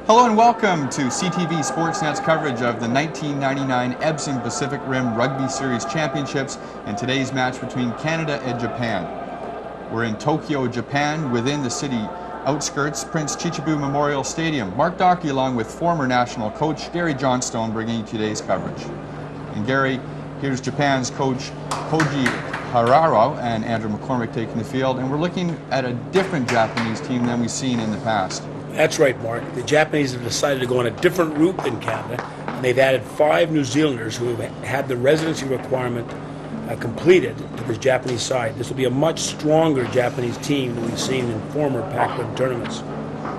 Hello and welcome to CTV Sportsnet's coverage of the 1999 Epsom Pacific Rim Rugby Series Championships and today's match between Canada and Japan. We're in Tokyo, Japan, within the city outskirts, Prince Chichibu Memorial Stadium. Mark Dockey along with former national coach Gary Johnstone bringing you today's coverage. And Gary, here's Japan's coach Koji Hararo and Andrew McCormick taking the field, and we're looking at a different Japanese team than we've seen in the past. That's right, Mark. The Japanese have decided to go on a different route than Canada, and they've added 5 New Zealanders who have had the residency requirement completed to the Japanese side. This will be a much stronger Japanese team than we've seen in former Pac-12 tournaments.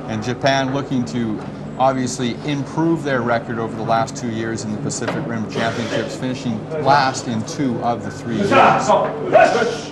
And Japan looking to obviously improve their record over the last 2 years in the Pacific Rim Championships, finishing last in 2 of the 3 years.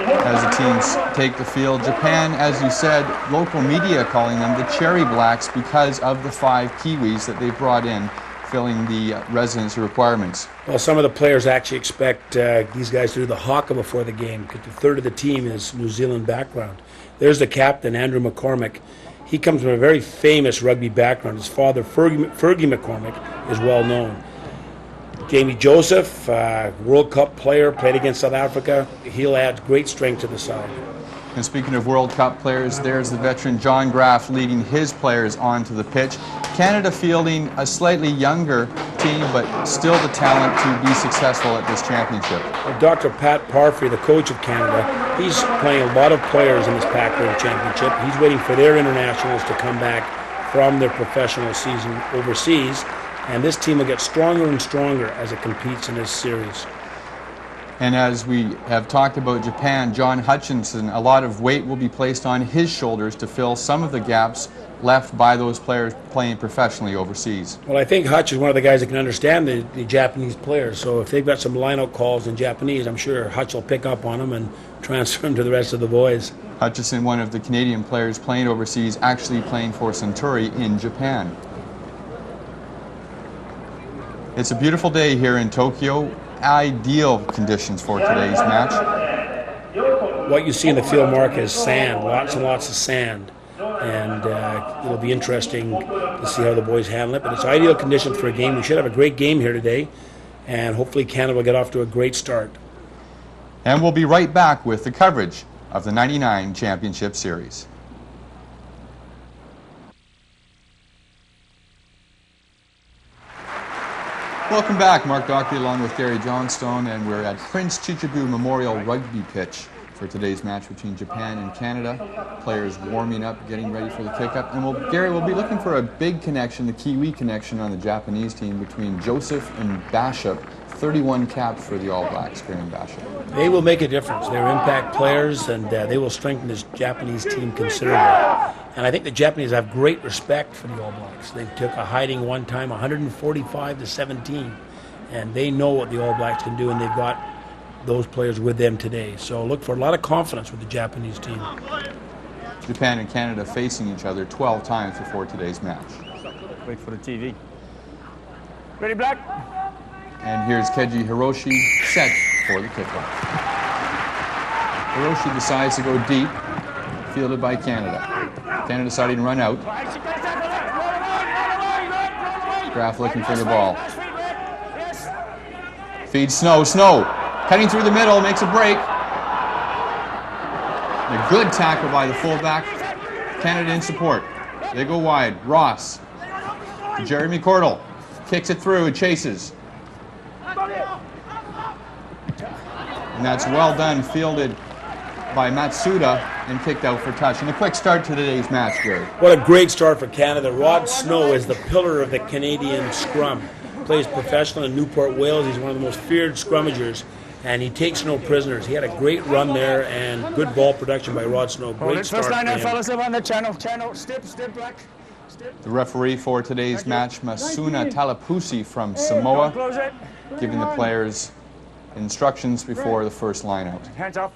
As the teams take the field, Japan, as you said, local media calling them the Cherry Blacks because of the 5 Kiwis that they brought in, filling the residency requirements. Well, some of the players actually expect these guys to do the haka before the game because the third of the team is New Zealand background. There's the captain, Andrew McCormick. He comes from a very famous rugby background. His father, Fergie McCormick, is well known. Jamie Joseph, World Cup player, played against South Africa. He'll add great strength to the side. And speaking of World Cup players, there's the veteran John Graff leading his players onto the pitch. Canada fielding a slightly younger team, but still the talent to be successful at this championship. Dr. Pat Parfrey, the coach of Canada, he's playing a lot of players in this Pac-12 championship. He's waiting for their internationals to come back from their professional season overseas. And this team will get stronger and stronger as it competes in this series. And as we have talked about Japan, John Hutchinson, a lot of weight will be placed on his shoulders to fill some of the gaps left by those players playing professionally overseas. Well, I think Hutch is one of the guys that can understand the Japanese players. So if they've got some line-out calls in Japanese, I'm sure Hutch will pick up on them and transfer them to the rest of the boys. Hutchison, one of the Canadian players playing overseas, actually playing for Suntory in Japan. It's a beautiful day here in Tokyo. Ideal conditions for today's match. What you see in the field, Mark, is sand, lots and lots of sand. And it'll be interesting to see how the boys handle it. But it's ideal conditions for a game. We should have a great game here today. And hopefully Canada will get off to a great start. And we'll be right back with the coverage of the '99 Championship Series. Welcome back. Mark Dockey along with Gary Johnstone, and we're at Prince Chichibu Memorial Rugby Pitch for today's match between Japan and Canada. Players warming up, getting ready for the kick-up. And Gary, we'll be looking for a big connection, the Kiwi connection on the Japanese team between Joseph and Bashop. 31 caps for the All Blacks, Gary and Bashop. They will make a difference. They're impact players, and they will strengthen this Japanese team considerably. And I think the Japanese have great respect for the All Blacks. They took a hiding one time, 145-17, and they know what the All Blacks can do, and they've got those players with them today. So look for a lot of confidence with the Japanese team. Japan and Canada facing each other 12 times before today's match. Wait for the TV. Ready, Black? And here's Keiji Hiroshi set for the kickoff. Hiroshi decides to go deep, fielded by Canada. Canada deciding to run out. Graff looking for the ball. Feeds Snow. Snow cutting through the middle, makes a break. A good tackle by the fullback. Canada in support. They go wide. Ross to Jeremy Cordell. Kicks it through and chases. And that's well done, fielded by Matsuda and kicked out for touch. And a quick start to today's match, Gary. What a great start for Canada. Rod Snow is the pillar of the Canadian scrum. Plays professional in Newport, Wales. He's one of the most feared scrummagers, and he takes no prisoners. He had a great run there and good ball production by Rod Snow. Great start First line for out, him. fellas, up on the channel. Step, Black. The referee for today's match, Masuna Talapusi from Samoa, Close it. giving the players instructions before the first line out. Hands up.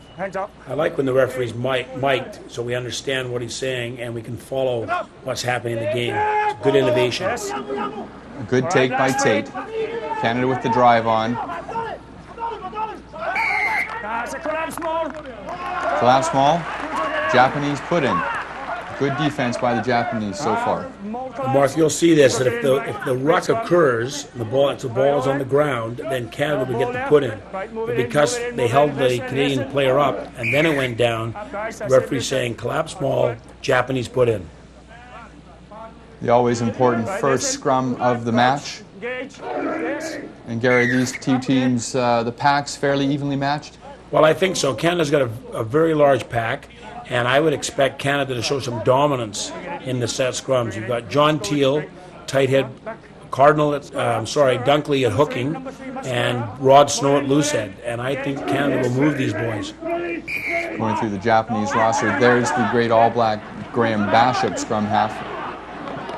I like when the referee's mic'd so we understand what he's saying and we can follow what's happening in the game. It's good innovation. A good take by Tate. Canada with the drive on. Collapse small. Japanese put in. Good defense by the Japanese so far. Mark, you'll see this, that if the ruck occurs, if the ball is on the ground, then Canada would get the put in. But because they held the Canadian player up and then it went down, the referee saying collapse small, Japanese put in. The always important first scrum of the match. And Gary, these two teams, the packs fairly evenly matched? Well, I think so. Canada's got a very large pack, and I would expect Canada to show some dominance in the set scrums. You've got John Teal, tight head, Dunkley at hooking, and Rod Snow at loose head. And I think Canada will move these boys. Going through the Japanese roster, there's the great All Black Graham Bashop scrum half.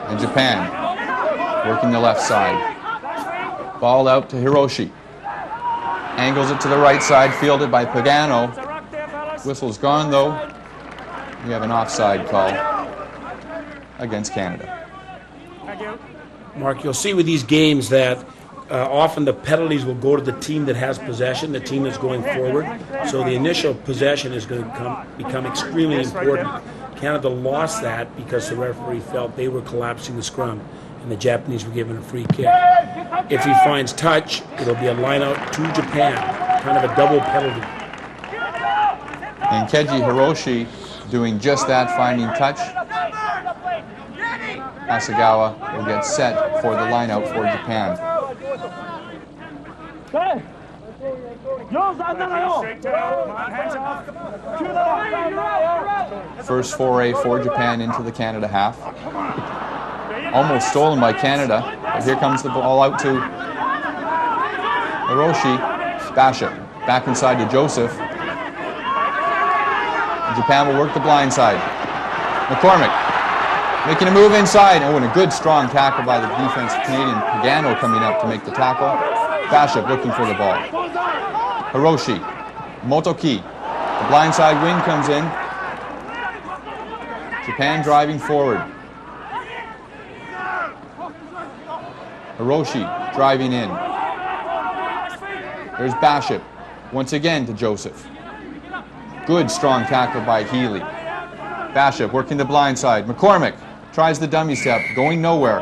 And Japan working the left side. Ball out to Hiroshi. Angles it to the right side, fielded by Pagano. Whistle's gone though. We have an offside call against Canada. Mark, you'll see with these games that often the penalties will go to the team that has possession, the team that's going forward. So the initial possession is going to become extremely important. Canada lost that because the referee felt they were collapsing the scrum and the Japanese were given a free kick. If he finds touch, it'll be a line out to Japan, kind of a double penalty. And Keiji Hiroshi doing just that, finding touch. Asagawa will get set for the line out for Japan. First foray for Japan into the Canada half. Almost stolen by Canada, but here comes the ball out to Hiroshi. Bashop back inside to Joseph. Japan will work the blind side. McCormick making a move inside. Oh, and a good strong tackle by the defensive Canadian. Pagano coming up to make the tackle. Bashop looking for the ball. Hiroshi, Motoki. The blind side wing comes in. Japan driving forward. Hiroshi driving in. There's Bashop. Once again to Joseph. Good strong tackle by Healy. Bashop working the blind side. McCormick tries the dummy step, going nowhere.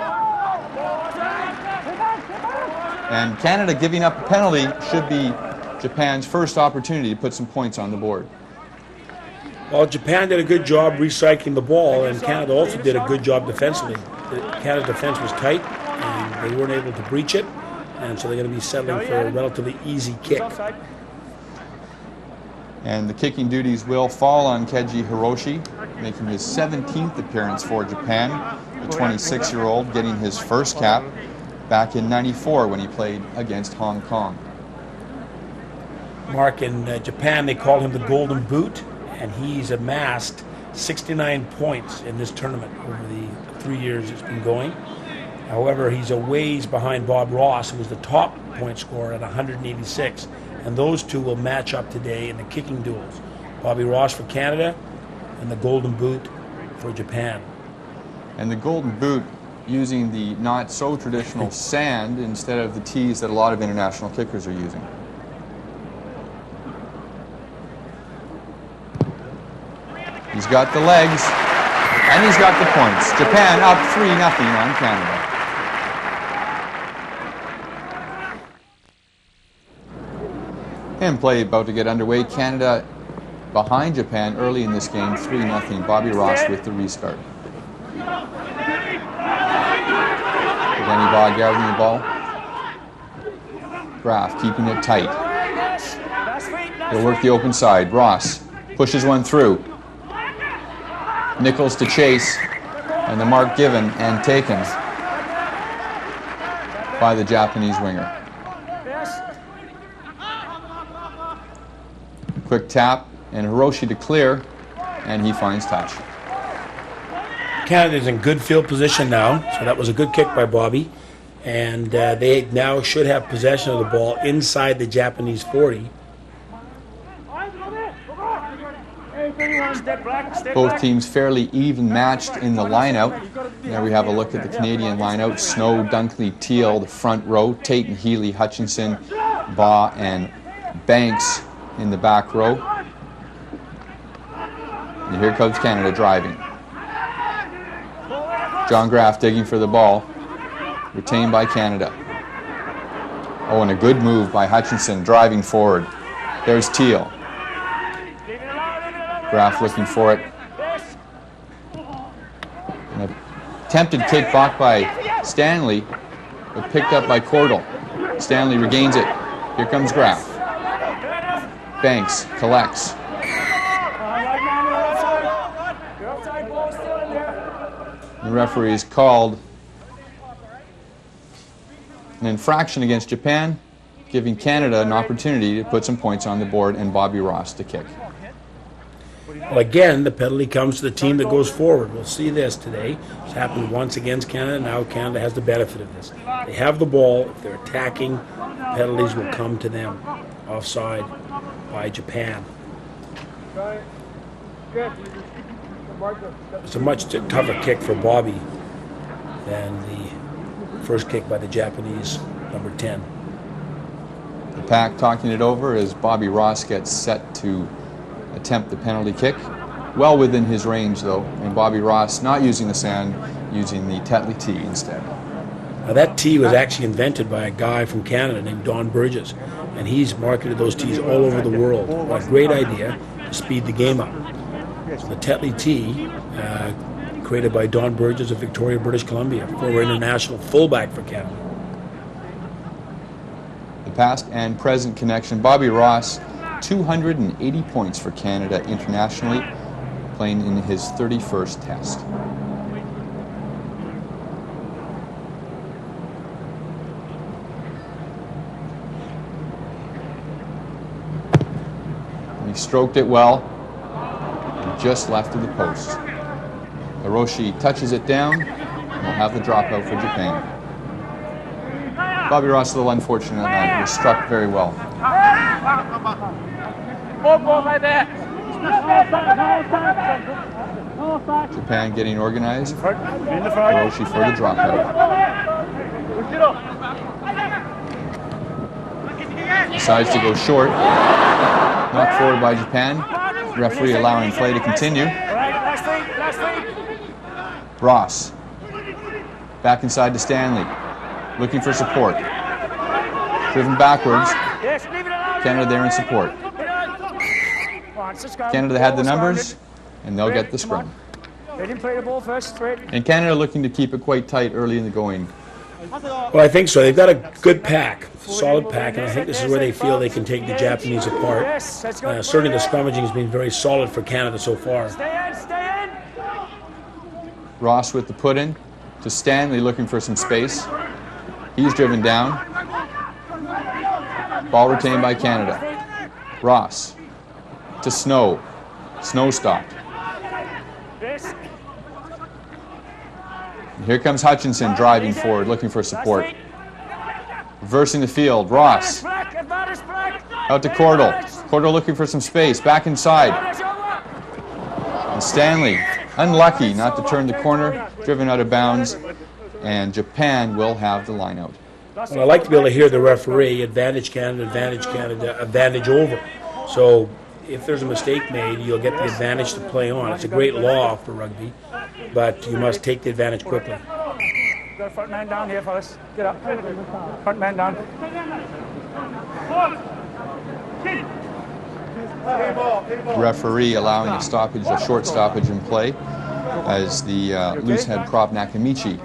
And Canada giving up a penalty should be Japan's first opportunity to put some points on the board. Well, Japan did a good job recycling the ball, and Canada also did a good job defensively. The Canada defense was tight, and they weren't able to breach it, and so they're going to be settling for a relatively easy kick. And the kicking duties will fall on Keiji Hiroshi, making his 17th appearance for Japan. The 26-year-old getting his first cap back in '94 when he played against Hong Kong. Mark, in Japan they call him the Golden Boot, and he's amassed 69 points in this tournament over the 3 years it's been going. However, he's a ways behind Bob Ross, who was the top point scorer at 186. And those two will match up today in the kicking duels. Bobby Ross for Canada and the Golden Boot for Japan. And the Golden Boot using the not so traditional sand instead of the tees that a lot of international kickers are using. He's got the legs and he's got the points. Japan up 3-0 on Canada. And play about to get underway. Canada behind Japan early in this game, 3-0. Bobby Ross with the restart. Danny Baugh gathering the ball. Graf keeping it tight. He'll work the open side. Ross pushes one through. Nichols to chase. And the mark given and taken by the Japanese winger. Quick tap, and Hiroshi to clear, and he finds touch. Canada's in good field position now, so that was a good kick by Bobby. And they now should have possession of the ball inside the Japanese 40. Both teams fairly even matched in the lineout. Now we have a look at the Canadian lineout. Snow, Dunkley, Teal, the front row. Tate and Healy, Hutchinson, Baugh, and Banks in the back row. And here comes Canada driving. John Graff digging for the ball. Retained by Canada. Oh, and a good move by Hutchinson, driving forward. There's Teal. Graff looking for it. An attempted kick blocked by Stanley, but picked up by Cordell. Stanley regains it. Here comes Graff. Banks collects. The referee has called an infraction against Japan, giving Canada an opportunity to put some points on the board and Bobby Ross to kick. Well, again, the penalty comes to the team that goes forward. We'll see this today. It's happened once against Canada. Now Canada has the benefit of this. They have the ball. If they're attacking, penalties will come to them. Offside by Japan. It's a much tougher kick for Bobby than the first kick by the Japanese, number 10. The pack talking it over as Bobby Ross gets set to attempt the penalty kick. Well within his range, though, and Bobby Ross not using the sand, using the Tetley tee instead. Now, that tee was actually invented by a guy from Canada named Don Burgess, and he's marketed those tees all over the world. What a great idea to speed the game up. So the Tetley tee, created by Don Burgess of Victoria, British Columbia, former international fullback for Canada. The past and present connection. Bobby Ross, 280 points for Canada internationally, playing in his 31st test. He stroked it well and just left of the post. Hiroshi touches it down and will have the dropout for Japan. Bobby Ross, a little unfortunate on that. He was struck very well. Japan getting organized. Hiroshi for the dropout. Decides to go short. Knocked forward by Japan. Referee allowing play to continue. Ross. Back inside to Stanley. Looking for support. Driven backwards. Canada there in support. Canada had the numbers, and they'll get the scrum. And Canada looking to keep it quite tight early in the going. Well, I think so. They've got a good pack, solid pack, and I think this is where they feel they can take the Japanese apart. Certainly the scrummaging has been very solid for Canada so far. Ross with the put-in to Stanley looking for some space. He's driven down. Ball retained by Canada. Ross to Snow. Snow stopped. And here comes Hutchinson driving forward, looking for support. Reversing the field. Ross. Out to Cordell. Cordell looking for some space. Back inside. And Stanley, unlucky not to turn the corner, driven out of bounds, and Japan will have the line out. Well, I like to be able to hear the referee, advantage Canada, advantage over. So if there's a mistake made, you'll get the advantage to play on. It's a great law for rugby, but you must take the advantage quickly. Got a front man down here, fellas. Get up. Front man down. Referee allowing a stoppage, a short stoppage in play, as the loose head prop Nakamichi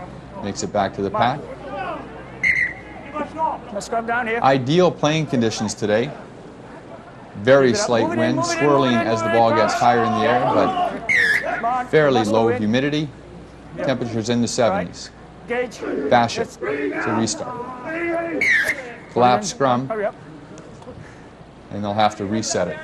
makes it back to the pack. Let's come down here. Ideal playing conditions today. Very slight wind, swirling as the ball gets higher in the air, but fairly low humidity. Temperatures in the 70s. Bash it to restart. Collapse scrum, and they'll have to reset it.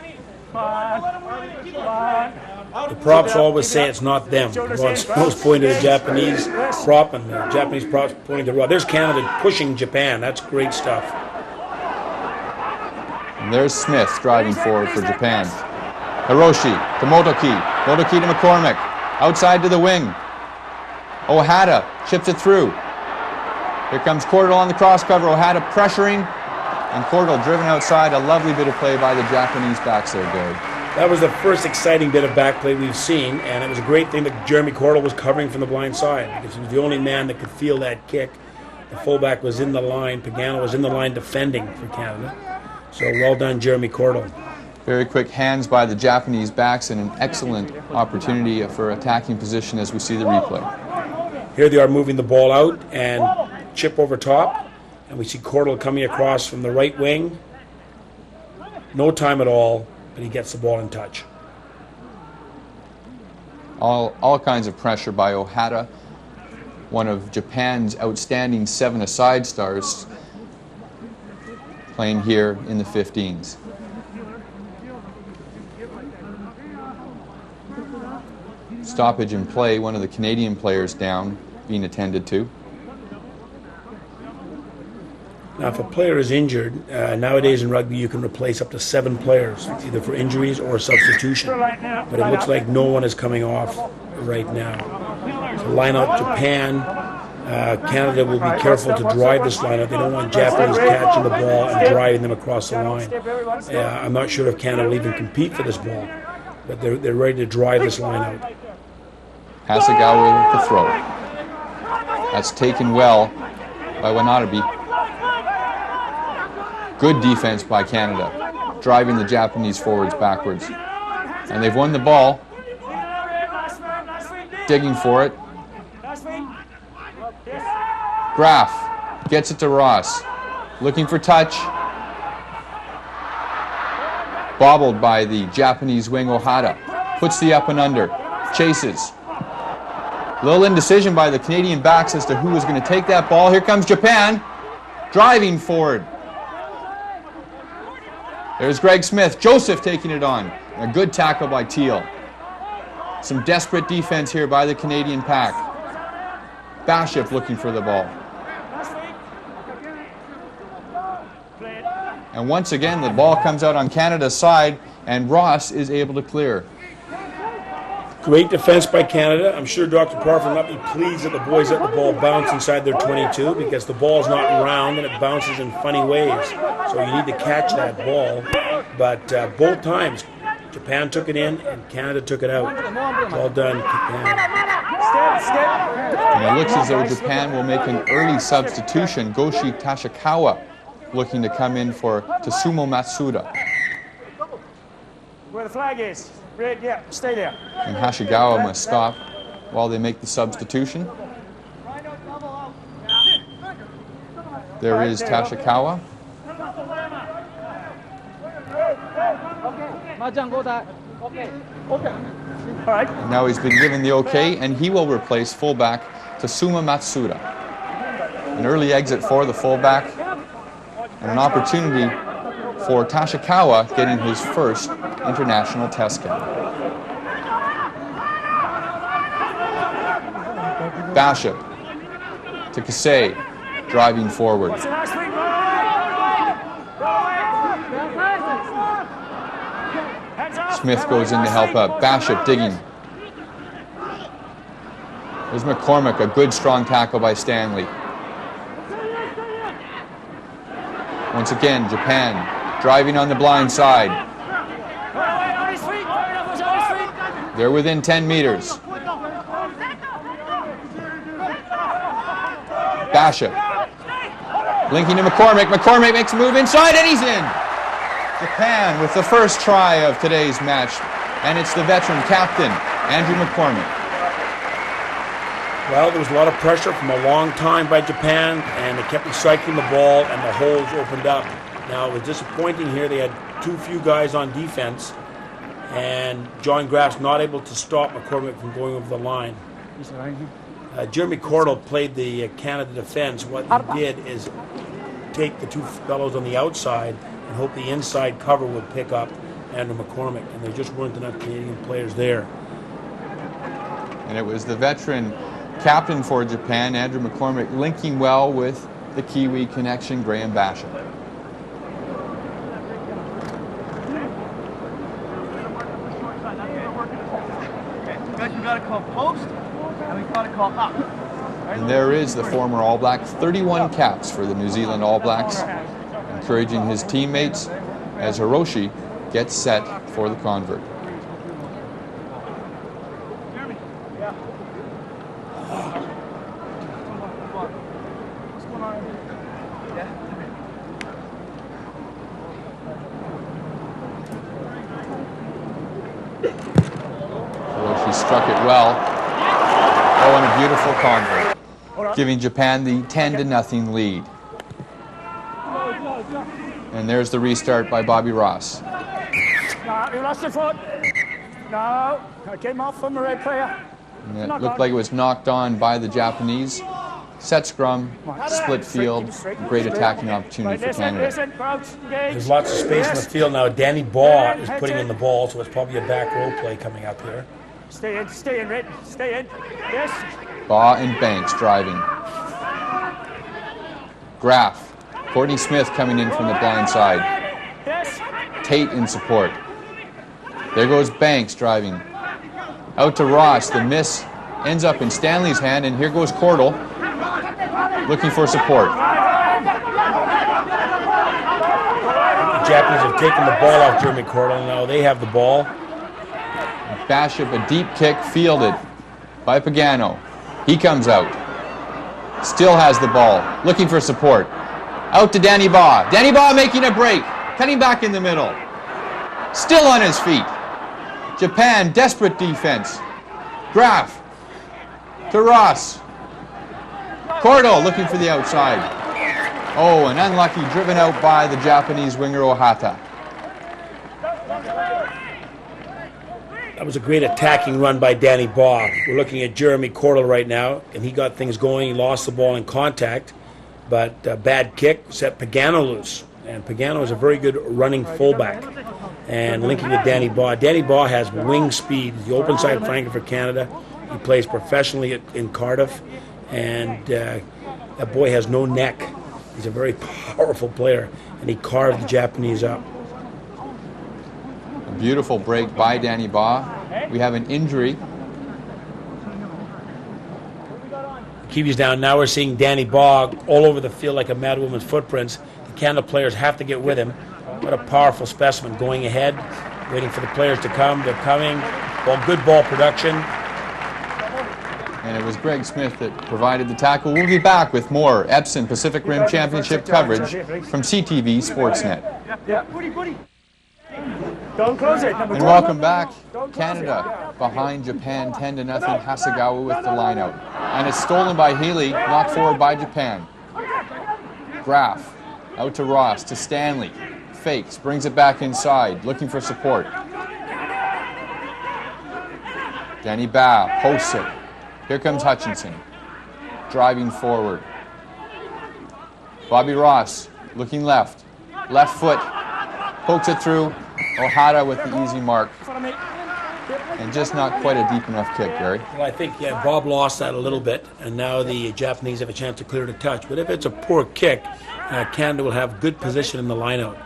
The props always say it's not them. Most point to the Japanese prop, and the Japanese props pointing to Ross. There's Canada pushing Japan. That's great stuff. And there's Smith driving forward for Japan. Hiroshi to Motoki. Motoki to McCormick. Outside to the wing. Ohada chips it through. Here comes Cordell on the cross cover. Ohada pressuring. And Cordell driven outside. A lovely bit of play by the Japanese backs there, Gary. That was the first exciting bit of back play we've seen, and it was a great thing that Jeremy Cordell was covering from the blind side, because he was the only man that could feel that kick. The fullback was in the line. Pagano was in the line defending for Canada. So well done, Jeremy Cordell. Very quick hands by the Japanese backs and an excellent opportunity for attacking position as we see the replay. Here they are moving the ball out and chip over top, and we see Cordell coming across from the right wing. No time at all, but he gets the ball in touch. All kinds of pressure by Ohata, one of Japan's outstanding 7-a-side stars, playing here in the 15s. Stoppage in play, one of the Canadian players down, being attended to. Now, if a player is injured, nowadays in rugby you can replace up to 7 players, either for injuries or substitution. But it looks like no one is coming off right now. So line out Japan. Canada will be careful to drive this lineup. They don't want Japanese catching the ball and driving them across the line. I'm not sure if Canada will even compete for this ball, but they're ready to drive this line out. Hasegawa with the throw. That's taken well by Wanatabe. Good defense by Canada, driving the Japanese forwards backwards. And they've won the ball. Digging for it. Graf gets it to Ross. Looking for touch. Bobbled by the Japanese wing Ohata. Puts the up and under. Chases. Little indecision by the Canadian backs as to who was going to take that ball. Here comes Japan. Driving forward. There's Greg Smith. Joseph taking it on. A good tackle by Teal. Some desperate defense here by the Canadian pack. Bashop looking for the ball. And once again, the ball comes out on Canada's side, and Ross is able to clear. Great defense by Canada. I'm sure Dr. Parf will not be pleased that the boys let the ball bounce inside their 22, because the ball is not round and it bounces in funny ways. So you need to catch that ball. But both times, Japan took it in and Canada took it out. Well done, Canada. And it looks as though Japan will make an early substitution. Goshi Tashikawa looking to come in for Tasumo Matsuda. Where the flag is. Red, yeah, stay there. And Hashigawa must stop while they make the substitution. There is Tashikawa. And now he's been given the okay, and he will replace fullback Tasuma Matsuda. An early exit for the fullback, and an opportunity for Tashikawa getting his first international test cap. Bashop to Kasei, driving forward. Smith goes in to help out. Bashop digging. There's McCormick, a good strong tackle by Stanley. Once again, Japan driving on the blind side. They're within 10 meters. Bashop linking to McCormick. McCormick makes a move inside and he's in. Japan with the first try of today's match, and it's the veteran captain, Andrew McCormick. Well, there was a lot of pressure from a long time by Japan, and they kept recycling the ball, and the holes opened up. Now, it was disappointing here. They had too few guys on defense, and John Graf's not able to stop McCormick from going over the line. Jeremy Cordell played the Canada defense. What he did is take the two fellows on the outside and hope the inside cover would pick up Andrew McCormick, and there just weren't enough Canadian players there. And it was the veteran captain for Japan, Andrew McCormick, linking well with the Kiwi connection, Graham Basham. We got to call post, and we got to call up. And there is the former All Black, 31 caps for the New Zealand All Blacks. And encouraging his teammates as Hiroshi gets set for the convert. Hiroshi struck it well. Oh, and a beautiful convert, giving Japan the 10-0 lead. And there's the restart by Bobby Ross. No, you lost your foot. No, it came off from the red player. And it looked like it was knocked on by the Japanese. Set scrum, split field, great attacking opportunity for Canada. There's lots of space in the field now. Danny Baugh is putting in the ball, so it's probably a back row play coming up here. Stay in, Red, stay in. Yes. Baugh and Banks driving. Graf. Courtney Smith coming in from the blind side. Tate in support. There goes Banks driving. Out to Ross. The miss ends up in Stanley's hand, and here goes Cordell looking for support. The Japanese have taken the ball off Jeremy Cordell. Now they have the ball. Bashop, a deep kick fielded by Pagano. He comes out. Still has the ball. Looking for support. Out to Danny Baugh. Danny Baugh making a break. Cutting back in the middle. Still on his feet. Japan, desperate defense. Graf to Ross. Cordell looking for the outside. Oh, and unlucky, driven out by the Japanese winger Ohata. That was a great attacking run by Danny Baugh. We're looking at Jeremy Cordell right now, and he got things going. He lost the ball in contact, but a bad kick set Pagano loose. And Pagano is a very good running fullback. And linking with Danny Baugh. Danny Baugh has wing speed. He's the open side flanker for Canada. He plays professionally in Cardiff. And that boy has no neck. He's a very powerful player. And he carved the Japanese up. A beautiful break by Danny Baugh. We have an injury. Kiwi's down. Now we're seeing Danny Baugh all over the field like a mad woman's footprints. The Canada players have to get with him. What a powerful specimen. Going ahead, waiting for the players to come. They're coming. Well, good ball production. And it was Greg Smith that provided the tackle. We'll be back with more Epson Pacific Rim Championship coverage from CTV Sportsnet. Don't close it. And welcome back. Canada behind Japan 10-0. Hasegawa with the line out. And it's stolen by Healy, knocked forward by Japan. Graf out to Ross, to Stanley. Fakes, brings it back inside, looking for support. Danny Baugh posts it. Here comes Hutchinson, driving forward. Bobby Ross looking left. Left foot, pokes it through. Ohata with the easy mark. And just not quite a deep enough kick, Gary. Well, I think, yeah, Bob lost that a little bit, and now the Japanese have a chance to clear the touch. But if it's a poor kick, Canada will have good position in the lineout.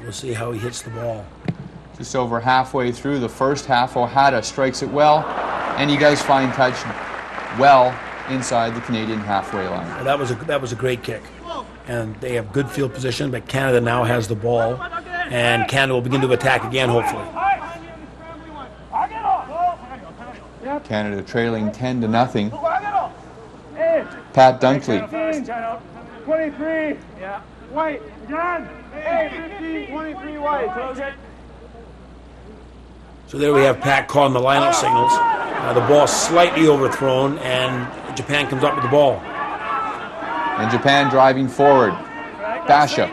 We'll see how he hits the ball. Just over halfway through the first half, Ohata strikes it well, and he does find touch well inside the Canadian halfway line. Well, that was a great kick, and they have good field position. But Canada now has the ball, and Canada will begin to attack again, hopefully. Canada trailing 10-0. Pat Dunkley. 23. Yeah. White. John. 15, 23 white. Close it. So there we have Pat calling the lineout signals. The ball slightly overthrown, and Japan comes up with the ball. And Japan driving forward. Basha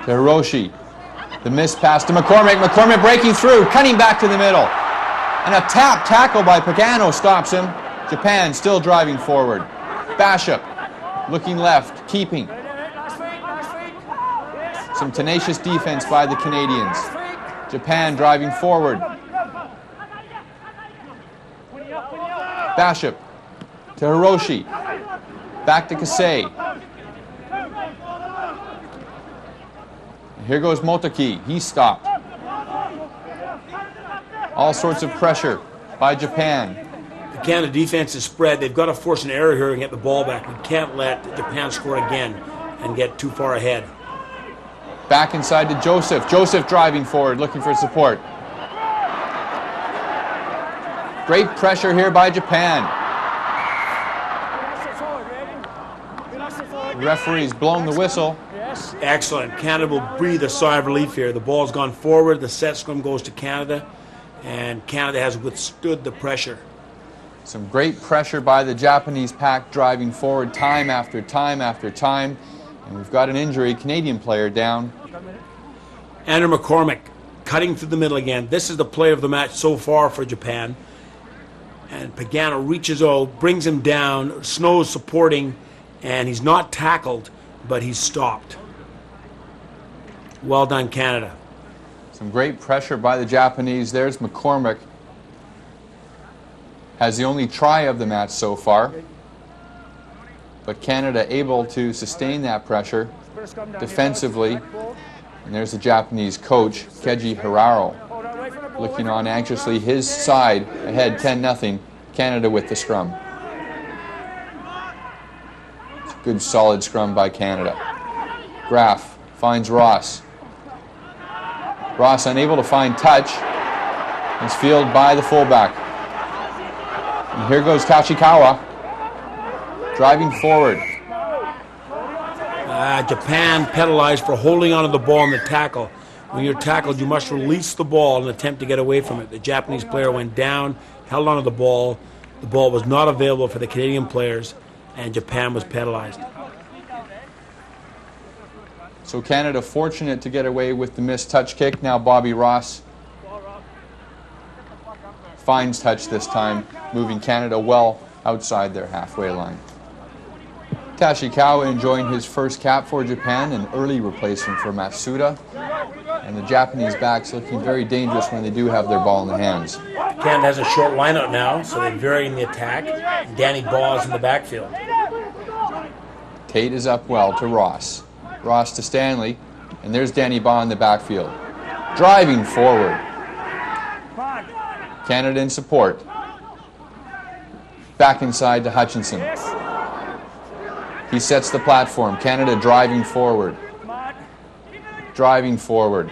to Hiroshi. The miss pass to McCormick. McCormick breaking through, cutting back to the middle. And a tap tackle by Pagano stops him. Japan still driving forward. Bashop looking left, keeping. Some tenacious defense by the Canadians. Japan driving forward. Bashop to Hiroshi. Back to Kasei. Here goes Motoki. He's stopped. All sorts of pressure by Japan. The Canada defense is spread. They've got to force an error here and get the ball back. We can't let Japan score again. and get too far ahead. Back inside to Joseph. Joseph driving forward, looking for support. Great pressure here by Japan. The referee's blown the whistle. Excellent. Canada will breathe a sigh of relief here. The ball's gone forward. The set scrum goes to Canada, and Canada has withstood the pressure. Some great pressure by the Japanese pack, driving forward time after time after time. And we've got an injury, Canadian player down. Andrew McCormick cutting through the middle again. This is the play of the match so far for Japan. And Pagano reaches out, brings him down, Snow's supporting, and he's not tackled, but he's stopped. Well done, Canada. Some great pressure by the Japanese. There's McCormick. Has the only try of the match so far. But Canada able to sustain that pressure defensively. And there's the Japanese coach, Keiji Hiraro, looking on anxiously. His side ahead 10-0. Canada with the scrum. It's a good solid scrum by Canada. Graf finds Ross. Ross unable to find touch. It's fielded by the fullback. And here goes Tachikawa. Driving forward. Japan penalized for holding onto the ball in the tackle. When you're tackled, you must release the ball and attempt to get away from it. The Japanese player went down, held onto the ball. The ball was not available for the Canadian players, and Japan was penalized. So Canada fortunate to get away with the missed touch kick. Now Bobby Ross finds touch this time, moving Canada well outside their halfway line. Tachikawa enjoying his first cap for Japan, an early replacement for Matsuda. And the Japanese backs looking very dangerous when they do have their ball in the hands. Canada has a short lineup now, so they're varying the attack. Danny Baugh is in the backfield. Tate is up well to Ross. Ross to Stanley, and there's Danny Baugh in the backfield. Driving forward. Canada in support. Back inside to Hutchinson. He sets the platform. Canada driving forward. Driving forward.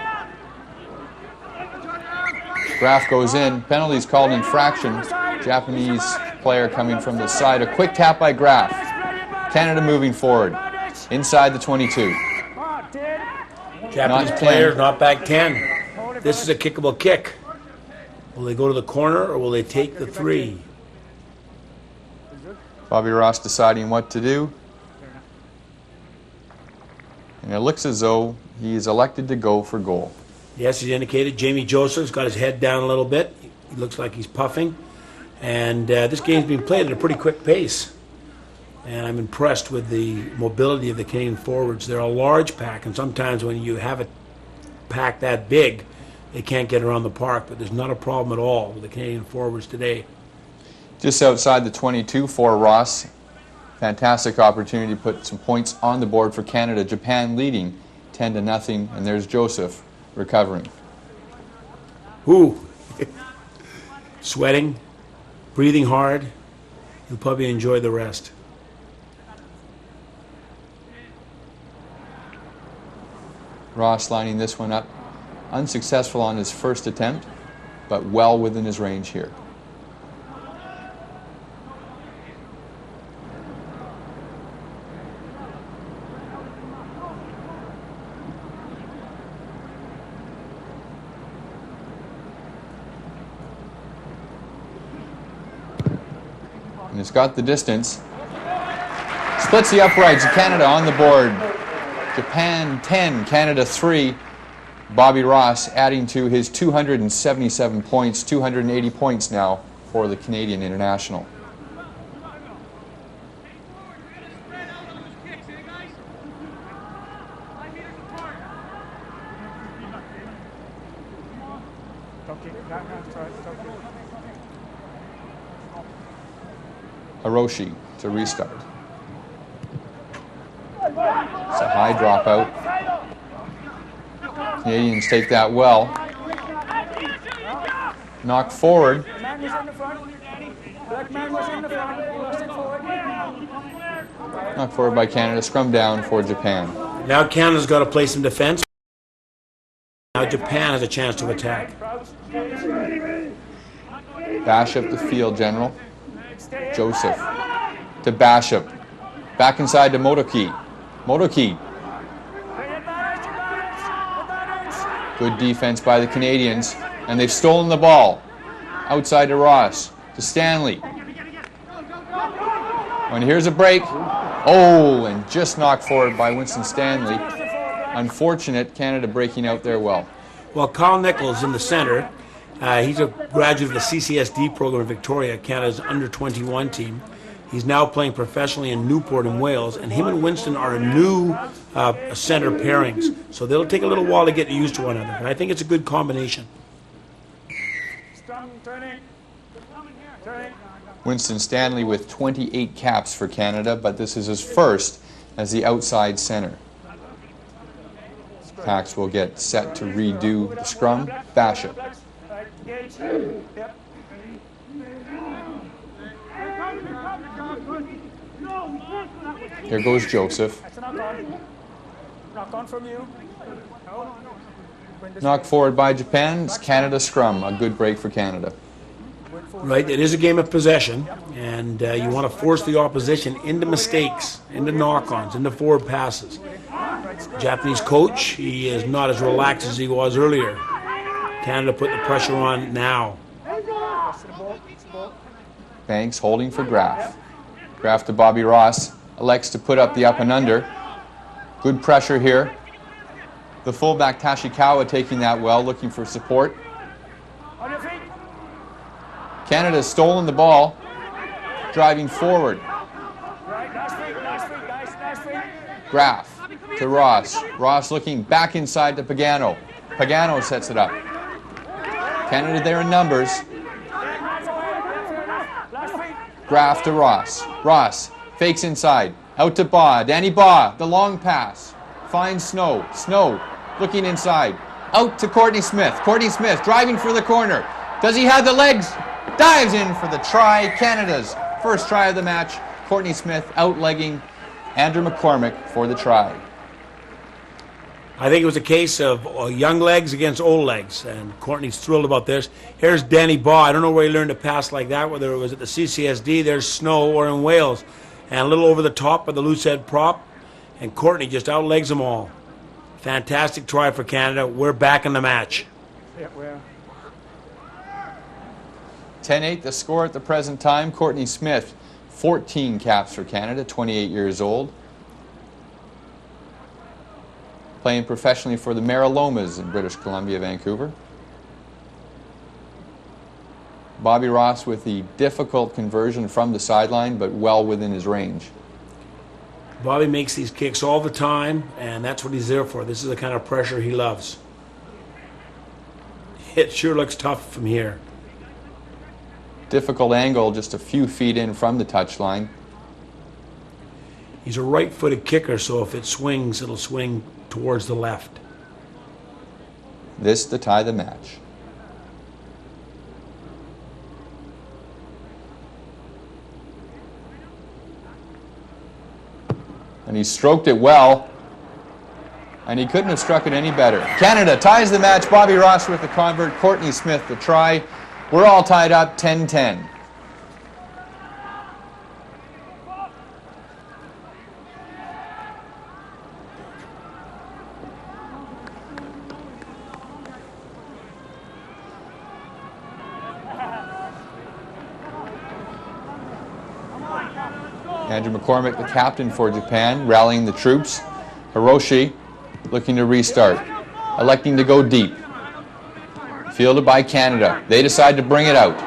Graf goes in. Penalties called infraction. Japanese player coming from the side. A quick tap by Graf. Canada moving forward. Inside the 22. Japanese players not back 10. This is a kickable kick. Will they go to the corner or will they take the 3? Bobby Ross deciding what to do. And it looks as though he's elected to go for goal. Yes, he's indicated. Jamie Joseph's got his head down a little bit. He looks like he's puffing. And this game's being played at a pretty quick pace. And I'm impressed with the mobility of the Canadian forwards. They're a large pack, and sometimes when you have a pack that big, they can't get around the park. But there's not a problem at all with the Canadian forwards today. Just outside the 22 for Ross. Fantastic opportunity to put some points on the board for Canada. Japan leading 10-0, and there's Joseph recovering. Ooh. Sweating, breathing hard. He'll probably enjoy the rest. Ross lining this one up. Unsuccessful on his first attempt, but well within his range here. And it's got the distance. Splits the uprights. Canada on the board. Japan 10, Canada 3. Bobby Ross adding to his 277 points, 280 points now for the Canadian international. Hiroshi to restart. It's a high dropout. Canadians take that well. Knocked forward. Knocked forward by Canada. Scrum down for Japan. Now Canada's got to play some defense. Now Japan has a chance to attack. Bashop, the field general. Joseph to Bashop. Back inside to Motoki. Motoki. Good defense by the Canadians. And they've stolen the ball. Outside to Ross. To Stanley. And here's a break. Oh, and just knocked forward by Winston Stanley. Unfortunate, Canada breaking out there well. Well, Carl Nichols in the center. He's a graduate of the CCSD program in Victoria, Canada's under-21 team. He's now playing professionally in Newport in Wales, and him and Winston are a new center pairings. So they'll take a little while to get used to one another, and I think it's a good combination. Winston Stanley with 28 caps for Canada, but this is his first as the outside center. Packs will get set to redo the scrum. Bashop. Here goes Joseph. Knocked forward by Japan. It's Canada scrum. A good break for Canada. Right, it is a game of possession, and you want to force the opposition into mistakes, into knock-ons, into forward passes. Japanese coach, he is not as relaxed as he was earlier. Canada put the pressure on now. Banks holding for Graf. Graf to Bobby Ross. Elects to put up the up and under. Good pressure here. The fullback Tashikawa taking that well, looking for support. Canada's stolen the ball, driving forward. Graf to Ross. Ross looking back inside to Pagano. Pagano sets it up. Canada there in numbers. Graf to Ross. Ross fakes inside. Out to Baugh. Danny Baugh, the long pass. Finds Snow. Snow looking inside. Out to Courtney Smith. Courtney Smith driving for the corner. Does he have the legs? Dives in for the try. Canada's first try of the match. Courtney Smith outlegging Andrew McCormick for the try. I think it was a case of young legs against old legs, and Courtney's thrilled about this. Here's Danny Baugh. I don't know where he learned to pass like that, whether it was at the CCSD, there's Snow, or in Wales. And a little over the top of the loose head prop, and Courtney just outlegs them all. Fantastic try for Canada. We're back in the match. 10-8 the score at the present time. Courtney Smith, 14 caps for Canada, 28 years old. Playing professionally for the Marilomas in British Columbia, Vancouver. Bobby Ross with the difficult conversion from the sideline, but well within his range. Bobby makes these kicks all the time, and that's what he's there for. This is the kind of pressure he loves. It sure looks tough from here. Difficult angle, just a few feet in from the touchline. He's a right-footed kicker, so if it swings, it'll swing towards the left. This to tie the match. And he stroked it well, and he couldn't have struck it any better. Canada ties the match. Bobby Ross with the convert, Courtney Smith the try. We're all tied up 10-10. Andrew McCormick, the captain for Japan, rallying the troops. Hiroshi looking to restart, electing to go deep. Fielded by Canada. They decide to bring it out.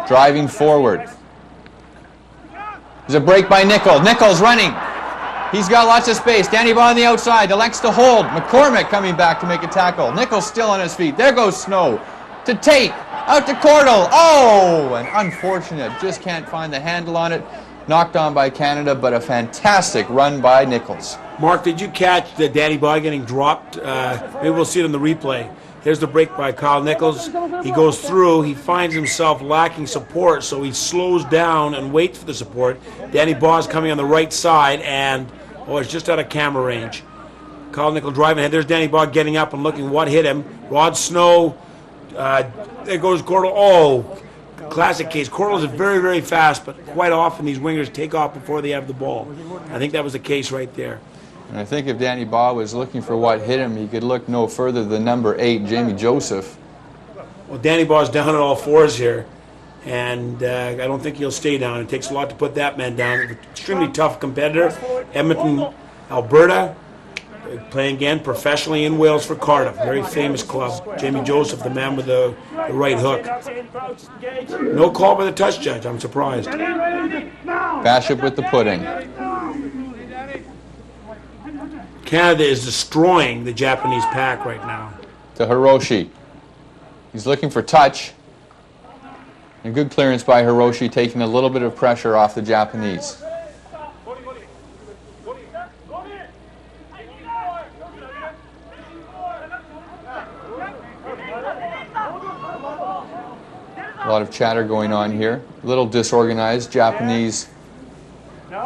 Driving forward. There's a break by Nichols. Nichols running. He's got lots of space. Danny Baugh on the outside. Elects to hold. McCormick coming back to make a tackle. Nichols still on his feet. There goes Snow. To Tate. Out to Cordell. Oh, and unfortunate. Just can't find the handle on it. Knocked on by Canada, but a fantastic run by Nichols. Mark, did you catch the Danny Baugh getting dropped? Maybe we'll see it on the replay. Here's the break by Kyle Nichols. He goes through. He finds himself lacking support, so he slows down and waits for the support. Danny Baugh's coming on the right side, and, it's just out of camera range. Kyle Nichols driving ahead. There's Danny Baugh getting up and looking what hit him. Rod Snow. There goes Cordell. Oh, classic case. Cordell is very, very fast, but quite often these wingers take off before they have the ball. I think that was the case right there. And I think if Danny Baugh was looking for what hit him, he could look no further than number 8, Jamie Joseph. Well, Danny Baugh's down on all fours here, and I don't think he'll stay down. It takes a lot to put that man down. An extremely tough competitor. Edmonton, Alberta, playing again professionally in Wales for Cardiff. Very famous club. Jamie Joseph, the man with the right hook. No call by the touch judge. I'm surprised. Bashop with the pudding. Canada is destroying the Japanese pack right now. To Hiroshi. He's looking for touch. A good clearance by Hiroshi, taking a little bit of pressure off the Japanese. A lot of chatter going on here. A little disorganized. Japanese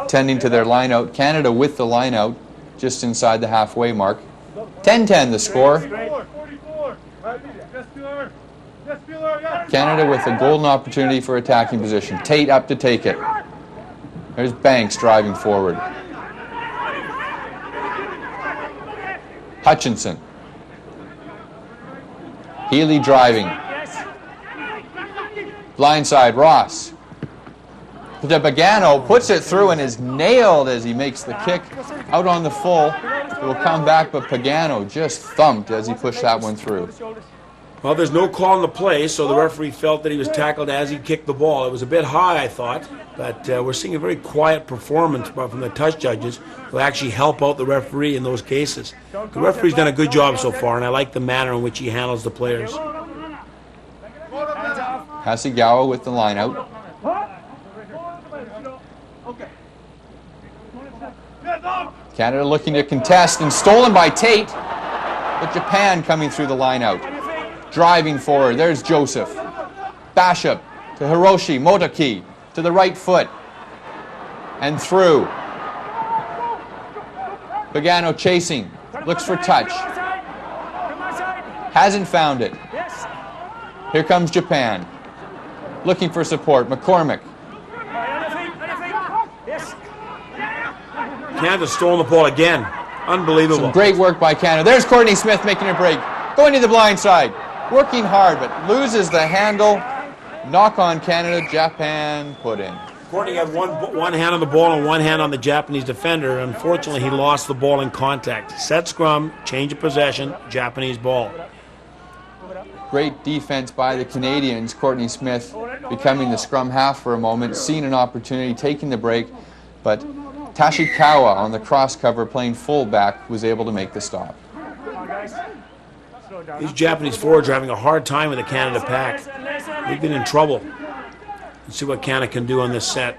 tending to their line out. Canada with the line out just inside the halfway mark. 10-10 the score. Canada with a golden opportunity for attacking position. Tate up to take it. There's Banks driving forward. Hutchinson. Healy driving. Blindside, Ross. De Pagano puts it through and is nailed as he makes the kick out on the full. It will come back, but Pagano just thumped as he pushed that one through. Well, there's no call on the play, so the referee felt that he was tackled as he kicked the ball. It was a bit high, I thought, but we're seeing a very quiet performance from the touch judges who actually help out the referee in those cases. The referee's done a good job so far, and I like the manner in which he handles the players. Hasegawa with the line out. Canada looking to contest and stolen by Tate, but Japan coming through the line out. Driving forward, there's Joseph. Bashop to Hiroshi, Motoki to the right foot and through. Pagano chasing, looks for touch. Hasn't found it. Here comes Japan. Looking for support, McCormick. Canada's stolen the ball again. Unbelievable. Some great work by Canada. There's Courtney Smith making a break. Going to the blind side. Working hard, but loses the handle. Knock on Canada. Japan put in. Courtney had one hand on the ball and one hand on the Japanese defender. Unfortunately, he lost the ball in contact. Set scrum, change of possession, Japanese ball. Great defense by the Canadians. Courtney Smith becoming the scrum half for a moment, seeing an opportunity, taking the break, but Tashikawa on the cross cover playing fullback was able to make the stop. These Japanese forwards are having a hard time with the Canada pack. They've been in trouble. Let's see what Canada can do on this set.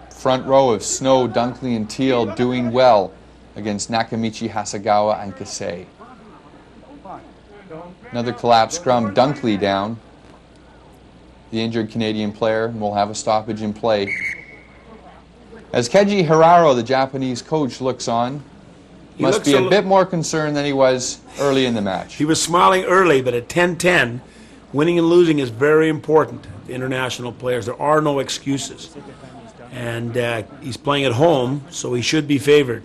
Front row of Snow, Dunkley, and Teal doing well against Nakamichi, Hasegawa, and Kasei. Another collapsed scrum, Dunkley down. The injured Canadian player will have a stoppage in play. As Keiji Hiraro, the Japanese coach, looks on, must be a bit more concerned than he was early in the match. He was smiling early, but at 10-10, winning and losing is very important to international players. There are no excuses. And he's playing at home, so he should be favored.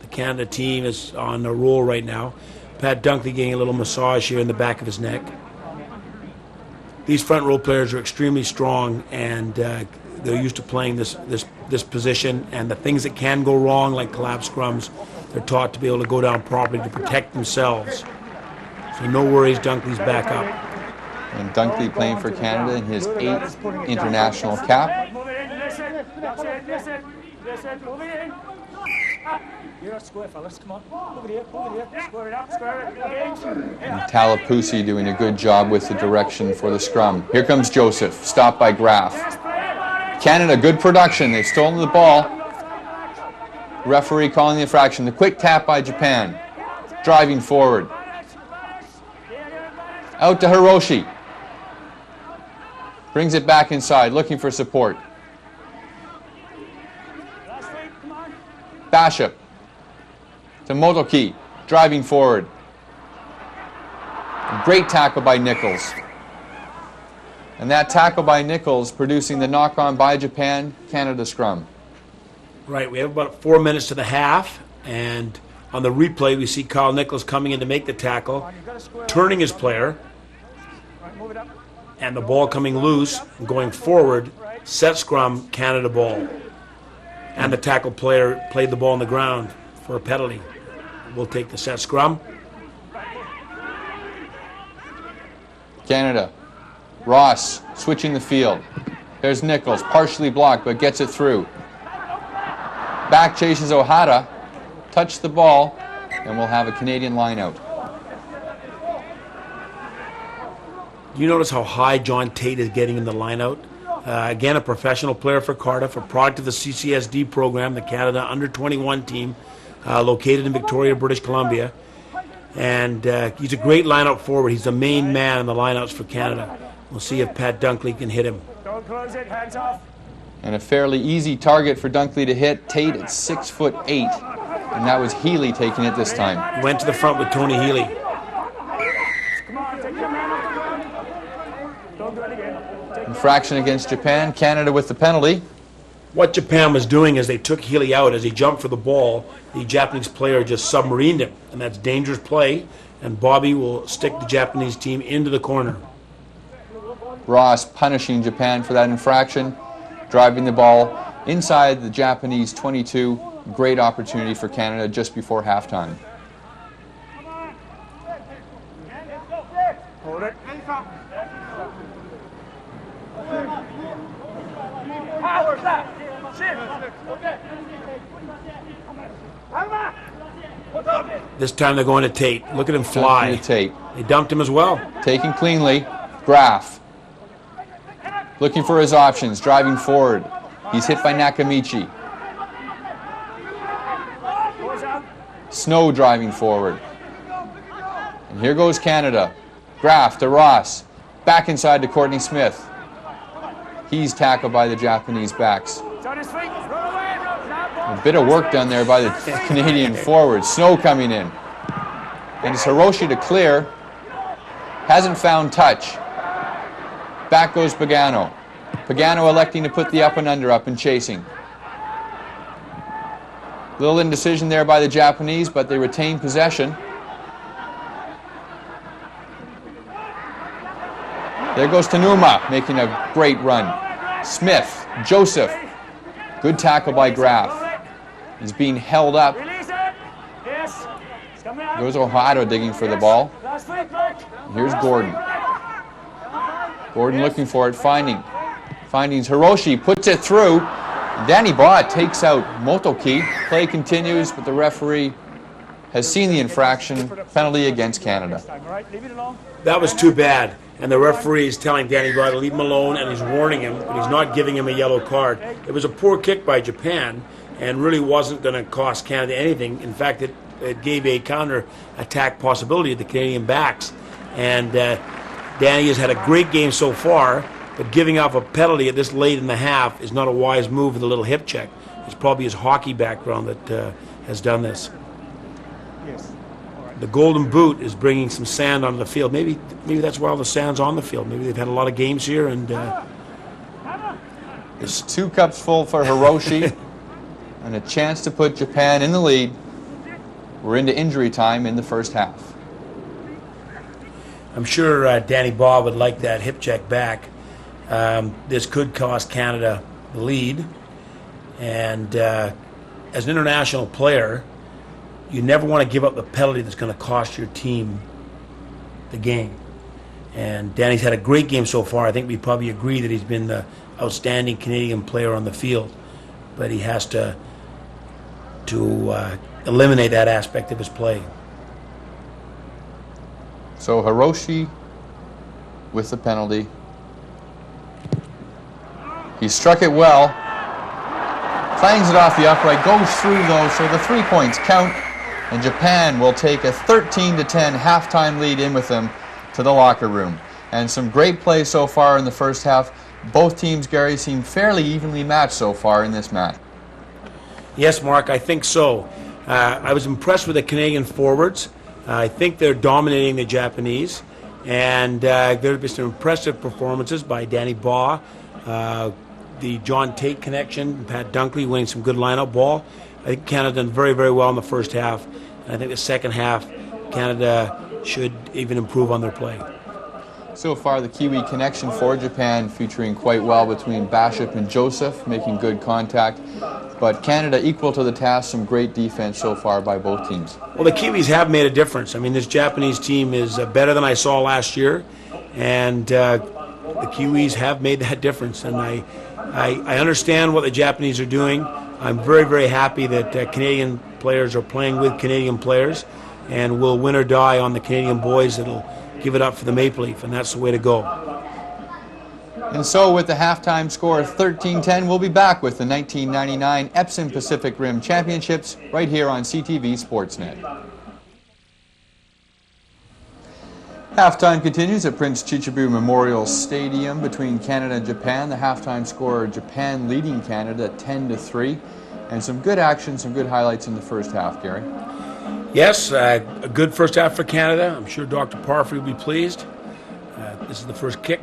The Canada team is on a roll right now. Pat Dunkley getting a little massage here in the back of his neck. These front row players are extremely strong, and they're used to playing this position, and the things that can go wrong, like collapse scrums, they're taught to be able to go down properly to protect themselves. So no worries, Dunkley's back up. And Dunkley playing for Canada in his 8th international cap. And Talapusi doing a good job with the direction for the scrum. Here comes Joseph, stopped by Graf. Canada, good production. They've stolen the ball. Referee calling the infraction. The quick tap by Japan. Driving forward. Out to Hiroshi. Brings it back inside, looking for support. Bishop to Motoki, driving forward. Great tackle by Nichols. And that tackle by Nichols producing the knock-on by Japan, Canada scrum. Right, we have about 4 minutes to the half, and on the replay we see Kyle Nichols coming in to make the tackle, turning his player, and the ball coming loose, and going forward, set scrum, Canada ball. And the tackle player played the ball on the ground for a penalty. We'll take the set scrum. Canada. Ross switching the field. There's Nichols, partially blocked, but gets it through. Back chases O'Hara, touched the ball, and we'll have a Canadian line out. Do you notice how high John Tate is getting in the line out? Again, a professional player for Cardiff, a product of the CCSD program, the Canada Under-21 team, located in Victoria, British Columbia. And he's a great line-out forward. He's the main man in the line-outs for Canada. We'll see if Pat Dunkley can hit him. Don't close it, hands off. And a fairly easy target for Dunkley to hit. Tate at 6'8", and that was Healy taking it this time. Went to the front with Tony Healy. Come on, take your man off the ground. Don't do it again. Infraction against Japan. Canada with the penalty. What Japan was doing is they took Healy out. As he jumped for the ball, the Japanese player just submarined him, and that's dangerous play, and Bobby will stick the Japanese team into the corner. Ross punishing Japan for that infraction, driving the ball inside the Japanese 22. Great opportunity for Canada just before halftime. Hold it. Power that. This time they're going to Tate. Look at him fly. To Tate. They dumped him as well. Taken cleanly. Graf. Looking for his options, driving forward. He's hit by Nakamichi. Snow driving forward. And here goes Canada. Graf to Ross. Back inside to Courtney Smith. He's tackled by the Japanese backs. A bit of work done there by the Canadian forward. Snow coming in. And it's Hiroshi to clear. Hasn't found touch. Back goes Pagano. Pagano electing to put the up and under up and chasing. Little indecision there by the Japanese, but they retain possession. There goes Tanuma, making a great run. Smith, Joseph. Good tackle by Graf. He's being held up. Goes O'Hara digging for the ball. Here's Gordon. Gordon looking for it, findings Hiroshi, puts it through. Danny Baugh takes out Motoki. Play continues, but the referee has seen the infraction. Penalty against Canada. That was too bad. And the referee is telling Danny Baugh to leave him alone, and he's warning him, but he's not giving him a yellow card. It was a poor kick by Japan, and really wasn't going to cost Canada anything. In fact, it gave a counter-attack possibility to the Canadian backs. And Danny has had a great game so far, but giving up a penalty at this late in the half is not a wise move with a little hip check. It's probably his hockey background that has done this. The Golden Boot is bringing some sand onto the field. Maybe that's why all the sand's on the field. Maybe they've had a lot of games here, and it's 2 cups full for Hiroshi, and a chance to put Japan in the lead. We're into injury time in the first half. I'm sure Danny Baugh would like that hip check back. This could cost Canada the lead, and as an international player, you never want to give up the penalty that's going to cost your team the game. And Danny's had a great game so far. I think we probably agree that he's been the outstanding Canadian player on the field, but he has to eliminate that aspect of his play. So Hiroshi with the penalty. He struck it well. Clangs it off the upright, goes through though, so the 3 points count. And Japan will take a 13-10 halftime lead in with them to the locker room. And some great play so far in the first half. Both teams, Gary, seem fairly evenly matched so far in this match. Yes, Mark, I think so. I was impressed with the Canadian forwards. I think they're dominating the Japanese. And there have been some impressive performances by Danny Baugh, the John Tate connection, Pat Dunkley winning some good line-out ball. I think Canada done very, very well in the first half. And I think the second half, Canada should even improve on their play. So far, the Kiwi connection for Japan featuring quite well between Bishop and Joseph, making good contact. But Canada equal to the task, some great defense so far by both teams. Well, the Kiwis have made a difference. I mean, this Japanese team is better than I saw last year, and the Kiwis have made that difference. And I understand what the Japanese are doing. I'm very, very happy that Canadian players are playing with Canadian players, and will win or die on the Canadian boys that'll give it up for the Maple Leaf, and that's the way to go. And so with the halftime score of 13-10, we'll be back with the 1999 Epson Pacific Rim Championships right here on CTV Sportsnet. Halftime continues at Prince Chichibu Memorial Stadium between Canada and Japan. The halftime score, Japan leading Canada 10-3. And some good action, some good highlights in the first half, Gary. Yes, a good first half for Canada. I'm sure Dr. Parfrey will be pleased. This is the first kick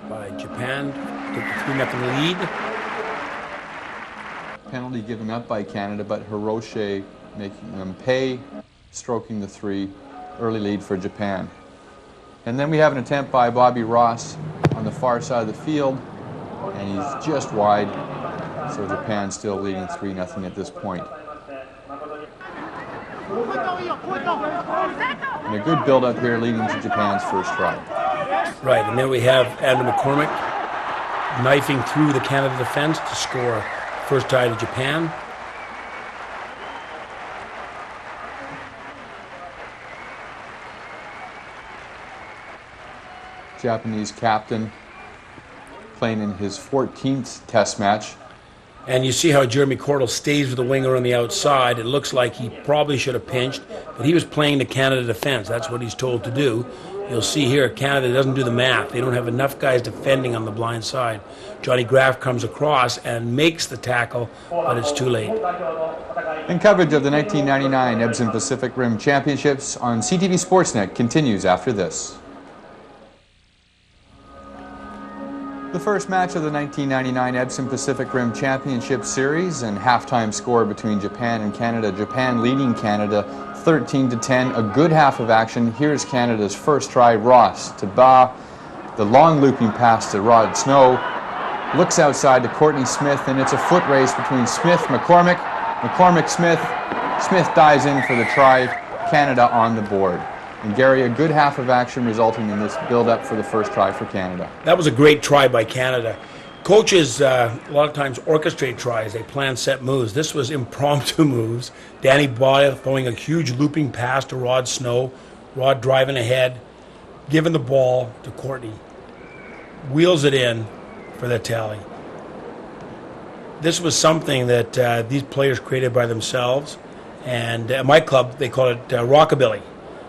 by Japan to take the 3-0 lead. Penalty given up by Canada, but Hiroshi making them pay, stroking the 3, early lead for Japan. And then we have an attempt by Bobby Ross on the far side of the field, and he's just wide, so Japan still leading 3-0 at this point. And a good build-up here leading to Japan's first try. Right, and then we have Andrew McCormick knifing through the Canada defense to score first tie to Japan. Japanese captain playing in his 14th test match. And you see how Jeremy Cordell stays with the winger on the outside. It looks like he probably should have pinched, but he was playing the Canada defense. That's what he's told to do. You'll see here, Canada doesn't do the math. They don't have enough guys defending on the blind side. Johnny Graff comes across and makes the tackle, but it's too late. And coverage of the 1999 Epson Pacific Rim Championships on CTV Sportsnet continues after this. The first match of the 1999 Epson Pacific Rim Championship Series and halftime score between Japan and Canada. Japan leading Canada 13-10. A good half of action. Here's Canada's first try. Ross to Ba. The long looping pass to Rod Snow. Looks outside to Courtney Smith, and it's a foot race between Smith, McCormick. McCormick, Smith. Smith dives in for the try. Canada on the board. And Gary, a good half of action resulting in this build-up for the first try for Canada. That was a great try by Canada. Coaches a lot of times orchestrate tries. They plan set moves. This was impromptu moves. Danny Baugh throwing a huge looping pass to Rod Snow. Rod driving ahead, giving the ball to Courtney. Wheels it in for the tally. This was something that these players created by themselves. And at my club, they call it rockabilly.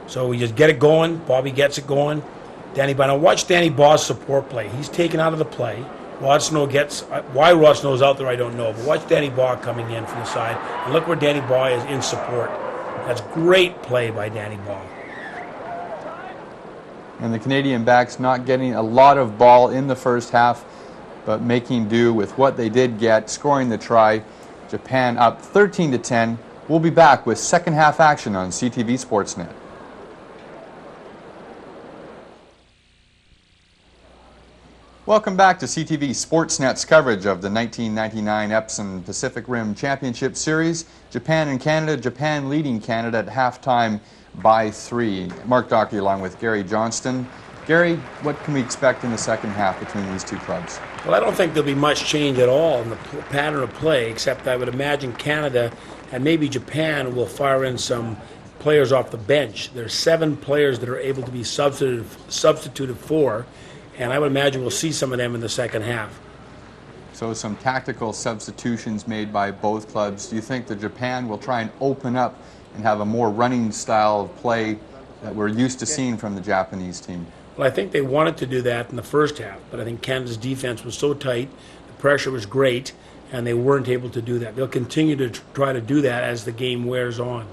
So we just get it going. Bobby gets it going. Danny Baugh. Now watch Danny Baugh's support play. He's taken out of the play. Rod Snow gets... why Rod Snow's out there, I don't know. But watch Danny Baugh coming in from the side. And look where Danny Baugh is in support. That's great play by Danny Baugh. And the Canadian backs not getting a lot of ball in the first half, but making do with what they did get, scoring the try. Japan up 13-10. We'll be back with second half action on CTV Sportsnet. Welcome back to CTV Sportsnet's coverage of the 1999 Epson Pacific Rim Championship Series. Japan and Canada, Japan leading Canada at halftime by 3. Mark Dockery along with Gary Johnston. Gary, what can we expect in the second half between these two clubs? Well, I don't think there'll be much change at all in the pattern of play, except I would imagine Canada and maybe Japan will fire in some players off the bench. There's 7 players that are able to be substituted for, and I would imagine we'll see some of them in the second half. So some tactical substitutions made by both clubs. Do you think that Japan will try and open up and have a more running style of play that we're used to seeing from the Japanese team. Well, I think they wanted to do that in the first half, but I think Canada's defense was so tight, the pressure was great, and they weren't able to do that. They'll continue to try to do that as the game wears on.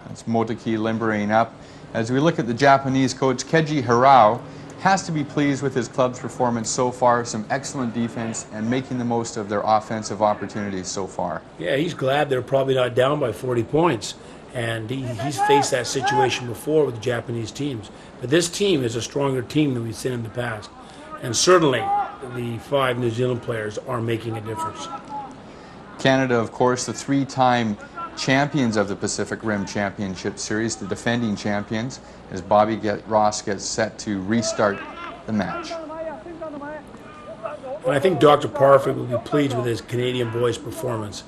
That's Motoki limbering up. As we look at the Japanese coach, Keiji Hirao has to be pleased with his club's performance so far. Some excellent defense and making the most of their offensive opportunities so far. Yeah, he's glad they're probably not down by 40 points. And he's faced that situation before with the Japanese teams. But this team is a stronger team than we've seen in the past. And certainly the 5 New Zealand players are making a difference. Canada, of course, the 3-time champions of the Pacific Rim Championship Series, the defending champions, as Bobby Ross gets set to restart the match. And I think Dr. Parfit will be pleased with his Canadian boys' performance.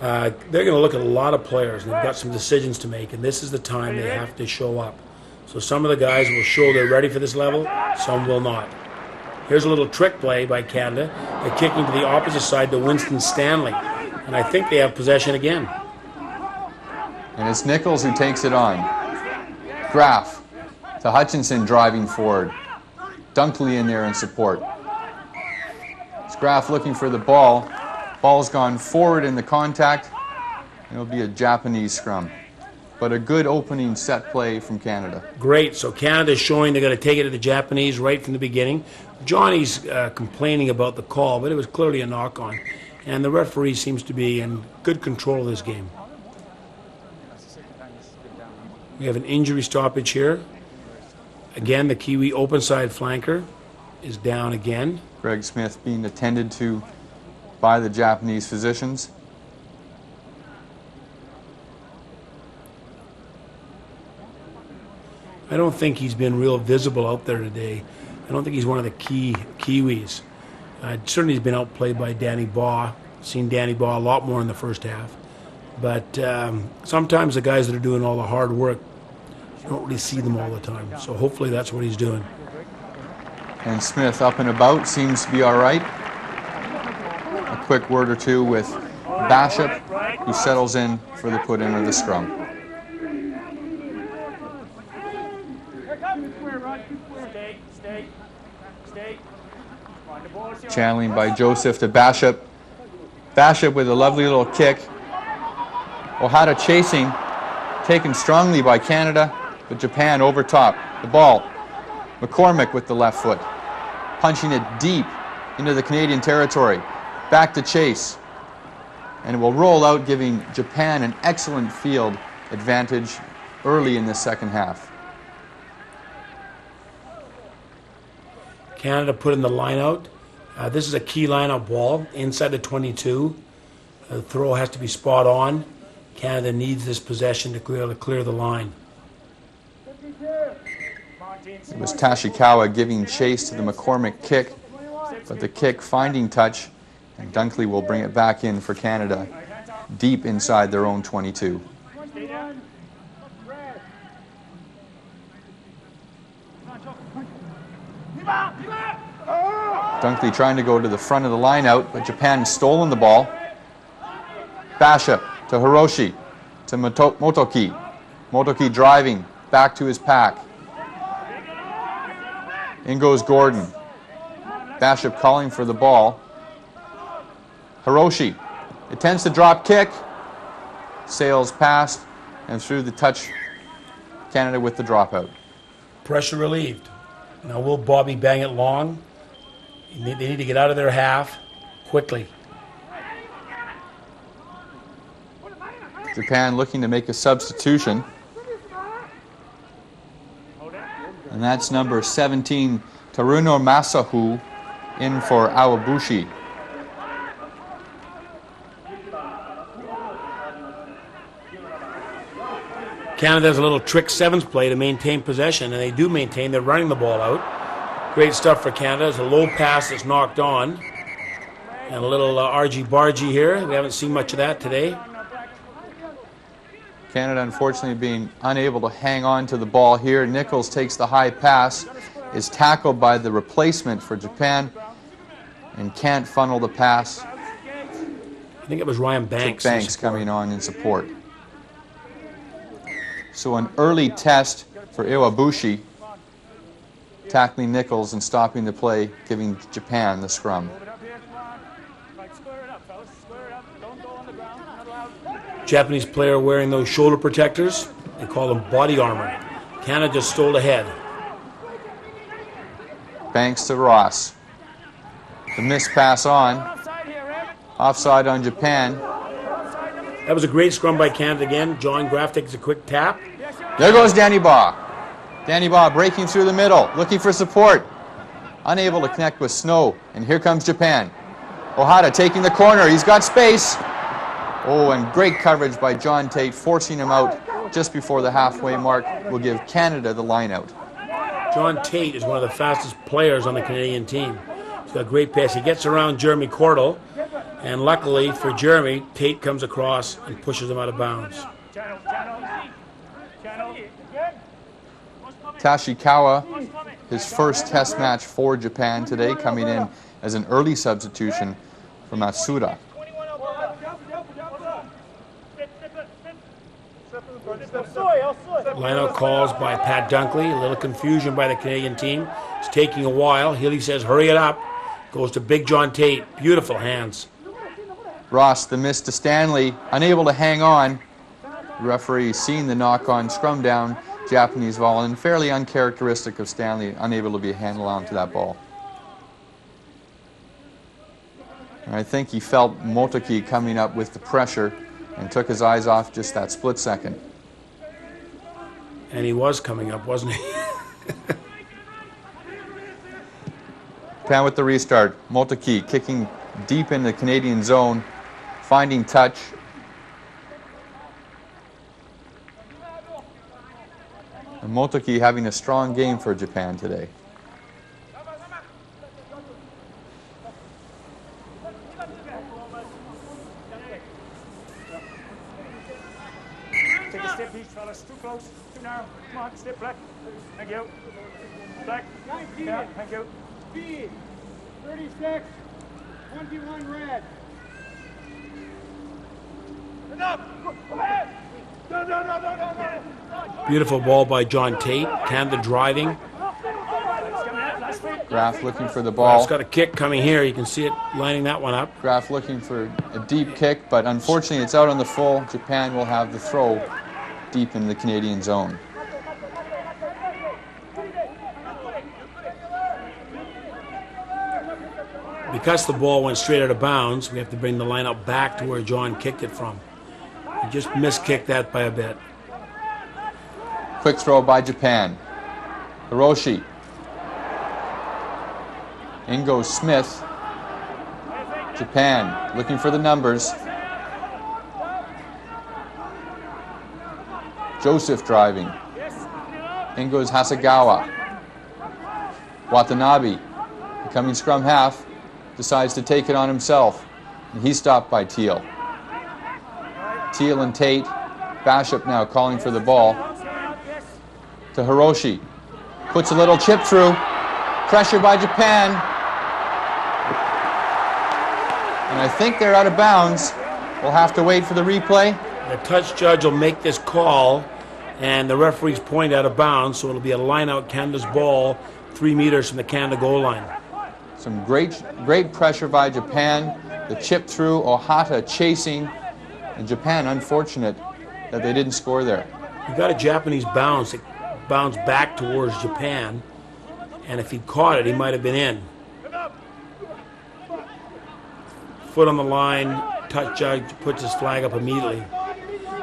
They're going to look at a lot of players, and they've got some decisions to make, and this is the time they have to show up. So some of the guys will show they're ready for this level, some will not. Here's a little trick play by Canada. They're kicking to the opposite side to Winston Stanley, and I think they have possession again. And it's Nichols who takes it on. Graf to Hutchinson driving forward. Dunkley in there in support. It's Graf looking for the ball. Ball's gone forward in the contact. It'll be a Japanese scrum. But a good opening set play from Canada. Great. So Canada's showing they're going to take it to the Japanese right from the beginning. Johnny's complaining about the call, but it was clearly a knock-on. And the referee seems to be in good control of this game. We have an injury stoppage here. Again, the Kiwi open side flanker is down again. Greg Smith being attended to by the Japanese physicians. I don't think he's been real visible out there today. I don't think he's one of the key Kiwis. Certainly he's been outplayed by Danny Baugh. Seen Danny Baugh a lot more in the first half. But sometimes the guys that are doing all the hard work, you don't really see them all the time. So hopefully that's what he's doing. And Smith up and about, seems to be all right. A quick word or two with Bishop, who settles in for the put-in of the scrum. Channeling by Joseph to Bishop. Bishop with a lovely little kick. Ohata chasing, taken strongly by Canada, but Japan over top. The ball. McCormick with the left foot, punching it deep into the Canadian territory. Back to Chase. And it will roll out, giving Japan an excellent field advantage early in the second half. Canada put in the line out. This is a key line-out ball inside the 22. The throw has to be spot on. Canada needs this possession to clear the line. It was Tashikawa giving chase to the McCormick kick, but the kick finding touch, and Dunkley will bring it back in for Canada, deep inside their own 22. Dunkley trying to go to the front of the line out, but Japan stolen the ball. Basha to Hiroshi, to Motoki. Motoki driving, back to his pack. In goes Gordon. Bishop calling for the ball. Hiroshi attempts to drop kick. Sails past and through the touch. Canada with the dropout. Pressure relieved. Now will Bobby bang it long? They need to get out of their half quickly. Japan looking to make a substitution. And that's number 17, Taruno Masahu, in for Awabushi. Canada has a little trick sevens play to maintain possession, and they do maintain. They're running the ball out. Great stuff for Canada. It's a low pass that's knocked on. And a little argy-bargy here. We haven't seen much of that today. Canada, unfortunately, being unable to hang on to the ball here. Nichols takes the high pass, is tackled by the replacement for Japan, and can't funnel the pass. I think it was Ryan Banks. Banks coming on in support. So an early test for Iwabushi, tackling Nichols and stopping the play, giving Japan the scrum. Japanese player wearing those shoulder protectors. They call them body armor. Canada just stole ahead. Banks to Ross. The missed pass on. Offside on Japan. That was a great scrum by Canada again. John Graff takes a quick tap. There goes Danny Baugh. Danny Baugh breaking through the middle, looking for support. Unable to connect with Snow. And here comes Japan. Ohata taking the corner. He's got space. Oh, and great coverage by John Tate, forcing him out just before the halfway mark. Will give Canada the line out. John Tate is one of the fastest players on the Canadian team. He's got great pace. He gets around Jeremy Cordell, and luckily for Jeremy, Tate comes across and pushes him out of bounds. Tashikawa, his first test match for Japan today, coming in as an early substitution for Matsuda. Lineout calls by Pat Dunkley. A little confusion by the Canadian team. It's taking a while. Healy says, hurry it up. Goes to Big John Tate. Beautiful hands. Ross, the miss to Stanley, unable to hang on. The referee seeing the knock-on, scrum down, Japanese ball, and fairly uncharacteristic of Stanley, unable to be a handle onto that ball. And I think he felt Motoki coming up with the pressure and took his eyes off just that split second. And he was coming up, wasn't he? Japan with the restart. Motoki kicking deep in the Canadian zone, finding touch. And Motoki having a strong game for Japan today. Take a step each, fellas. Too close, too narrow. Come on, step black. Thank you. Black. Yeah, thank you. Speed, 36, 21 red. Beautiful ball by John Tate. Canada driving. Graff looking for the ball. It's got a kick coming here. You can see it lining that one up. Graff looking for a deep kick, but unfortunately it's out on the full. Japan will have the throw deep in the Canadian zone. Because the ball went straight out of bounds, we have to bring the lineup back to where John kicked it from. He just miskicked that by a bit. Quick throw by Japan. Hiroshi. In goes Smith. Japan looking for the numbers. Joseph driving. In goes Hasegawa. Watanabe, becoming scrum half, decides to take it on himself. And he's stopped by Teal. Teal and Tate. Bashop now calling for the ball. To Hiroshi. Puts a little chip through. Pressure by Japan. And I think they're out of bounds. We'll have to wait for the replay. The touch judge will make this call, and the referee's point out of bounds, so it'll be a line-out Canada's ball 3 meters from the Canada goal line. Some great pressure by Japan. The chip through, Ohata chasing. And Japan, unfortunate that they didn't score there. You got a Japanese bounce. It bounced back towards Japan, and if he'd caught it, he might have been in. Foot on the line, touch judge puts his flag up immediately.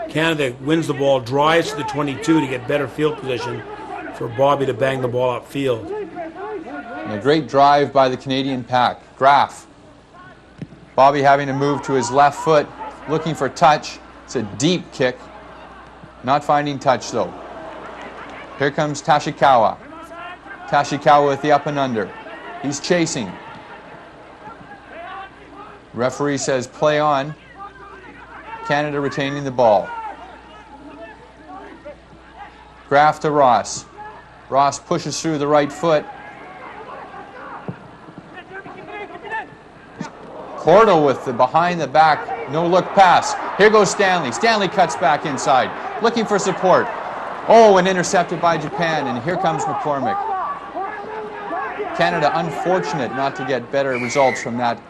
Canada wins the ball, drives to the 22 to get better field position for Bobby to bang the ball upfield. And a great drive by the Canadian pack. Graff. Bobby having to move to his left foot, looking for touch. It's a deep kick. Not finding touch though. Here comes Tashikawa. Tashikawa with the up and under. He's chasing. Referee says play on. Canada retaining the ball. Graff to Ross. Ross pushes through the right foot. Cordell with the behind the back, no look pass. Here goes Stanley. Stanley cuts back inside, looking for support. Oh, and intercepted by Japan, and here comes McCormick. Canada unfortunate not to get better results from that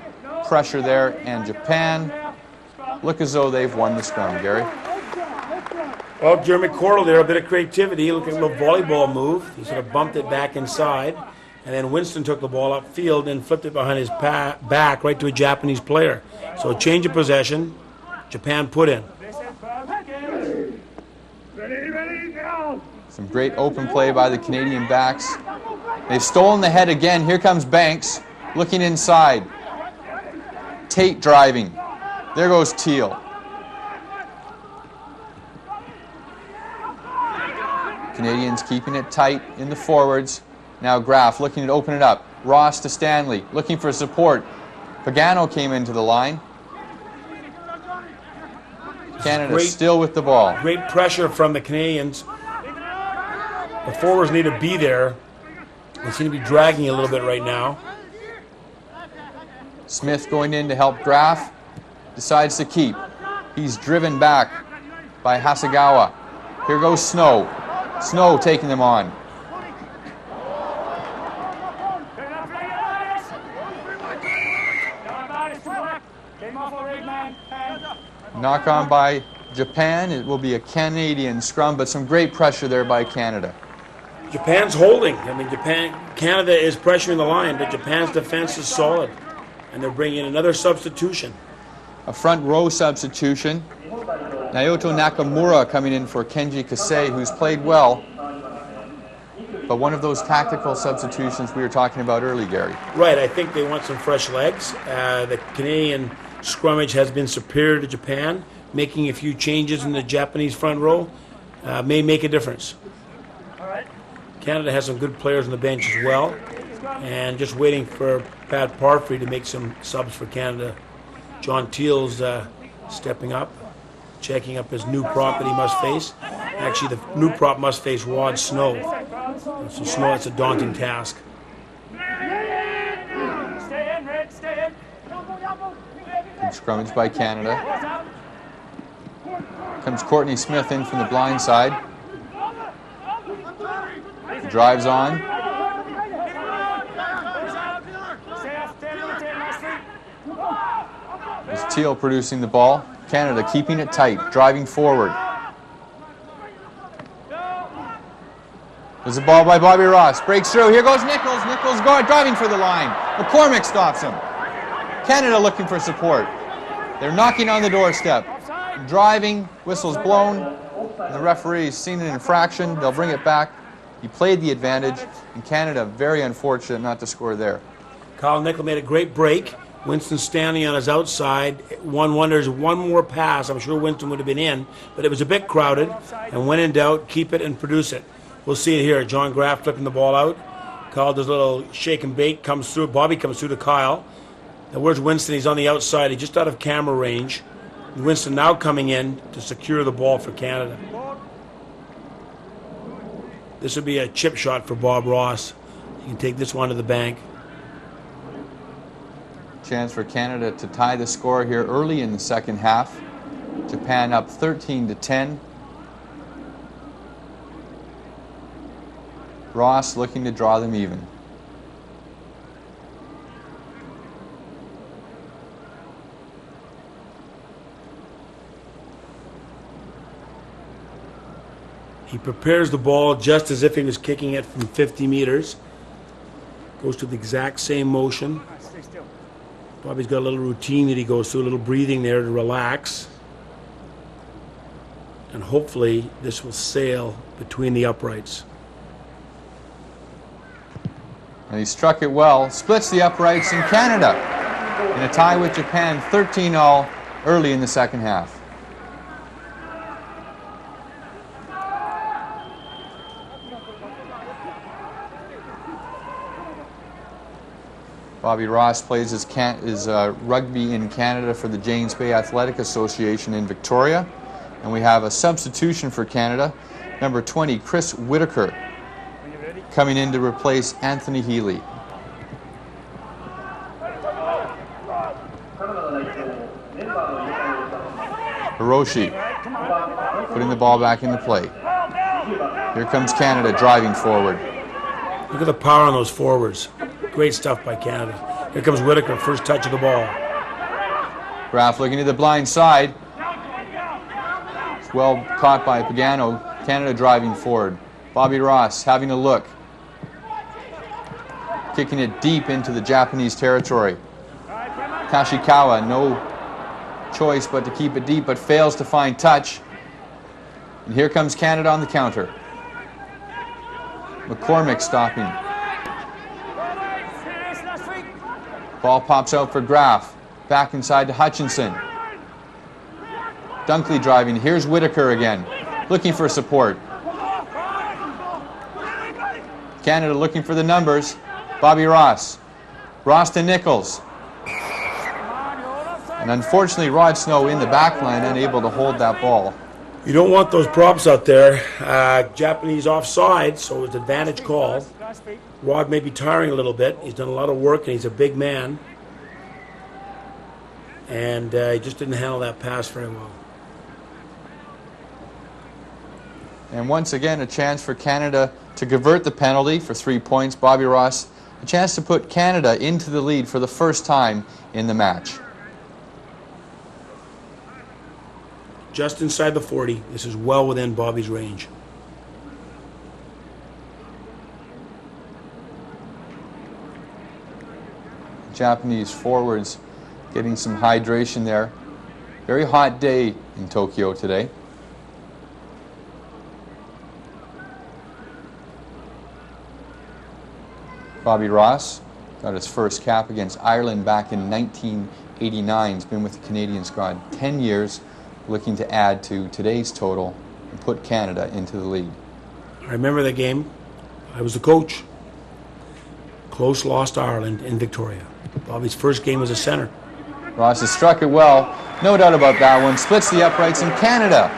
pressure there, and Japan look as though they've won the scrum, Gary. Well, Jeremy Cordell there, a bit of creativity. Look at a little volleyball move. He sort of bumped it back inside, and then Winston took the ball upfield and flipped it behind his back right to a Japanese player. So a change of possession, Japan put in. Some great open play by the Canadian backs. They've stolen the head again. Here comes Banks looking inside. Tate driving. There goes Teal. Canadians keeping it tight in the forwards. Now Graf looking to open it up. Ross to Stanley looking for support. Pagano came into the line. Canada still with the ball. Great pressure from the Canadians. The forwards need to be there. They seem to be dragging a little bit right now. Smith going in to help Graf. Decides to keep. He's driven back by Hasegawa. Here goes Snow. Snow taking them on. Knock on by Japan. It will be a Canadian scrum, but some great pressure there by Canada. Japan's holding. I mean, Canada is pressuring the line, but Japan's defense is solid. And they're bringing in another substitution. A front row substitution. Naoto Nakamura coming in for Kenji Kasei, who's played well. But one of those tactical substitutions we were talking about early, Gary. Right, I think they want some fresh legs. The Canadian scrummage has been superior to Japan. Making a few changes in the Japanese front row may make a difference. Canada has some good players on the bench as well. And just waiting for Pat Parfrey to make some subs for Canada. John Teal's stepping up, checking up his new prop that he must face. Actually, the new prop must face Rod Snow. So Snow, it's a daunting task. Good scrummage by Canada. Comes Courtney Smith in from the blind side. Drives on. It's Teal producing the ball. Canada keeping it tight, driving forward. There's a ball by Bobby Ross. Breaks through. Here goes Nichols. Nichols driving for the line. McCormick stops him. Canada looking for support. They're knocking on the doorstep. Driving. Whistle's blown. And the referee's seen an infraction. They'll bring it back. He played the advantage. And Canada very unfortunate not to score there. Kyle Nicholl made a great break. Winston standing on his outside. One wonders one more pass. I'm sure Winston would have been in, but it was a bit crowded. And when in doubt, keep it and produce it. We'll see it here. John Graf flipping the ball out. Kyle does a little shake and bake. Comes through. Bobby comes through to Kyle. Now where's Winston? He's on the outside. He's just out of camera range. Winston now coming in to secure the ball for Canada. This would be a chip shot for Bob Ross. He can take this one to the bank. Chance for Canada to tie the score here early in the second half. Japan up 13-10. Ross looking to draw them even. He prepares the ball just as if he was kicking it from 50 meters. Goes to the exact same motion. Bobby's got a little routine that he goes through, a little breathing there to relax. And hopefully this will sail between the uprights. And he struck it well, splits the uprights in Canada in a tie with Japan, 13-all early in the second half. Bobby Ross plays his rugby in Canada for the James Bay Athletic Association in Victoria. And we have a substitution for Canada, number 20, Chris Whitaker, coming in to replace Anthony Healy. Hiroshi putting the ball back into play. Here comes Canada driving forward. Look at the power on those forwards. Great stuff by Canada. Here comes Whitaker, first touch of the ball. Graf looking to the blind side. It's well caught by Pagano. Canada driving forward. Bobby Ross having a look. Kicking it deep into the Japanese territory. Tashikawa, no choice but to keep it deep, but fails to find touch. And here comes Canada on the counter. McCormick stopping. Ball pops out for Graf. Back inside to Hutchinson. Dunkley driving. Here's Whitaker again, looking for support. Canada looking for the numbers. Bobby Ross. Ross to Nichols. And unfortunately, Rod Snow in the back line, unable to hold that ball. You don't want those props out there. Japanese offside, so it's an advantage call. Rod may be tiring a little bit. He's done a lot of work, and he's a big man. And he just didn't handle that pass very well. And once again, a chance for Canada to convert the penalty for 3 points. Bobby Ross, a chance to put Canada into the lead for the first time in the match. Just inside the 40. This is well within Bobby's range. Japanese forwards getting some hydration there. Very hot day in Tokyo today. Bobby Ross got his first cap against Ireland back in 1989. He's been with the Canadian squad 10 years, looking to add to today's total and put Canada into the lead. I remember the game. I was the coach. Close loss to Ireland in Victoria. Bobby's first game as a center. Ross has struck it well. No doubt about that one. Splits the uprights, and Canada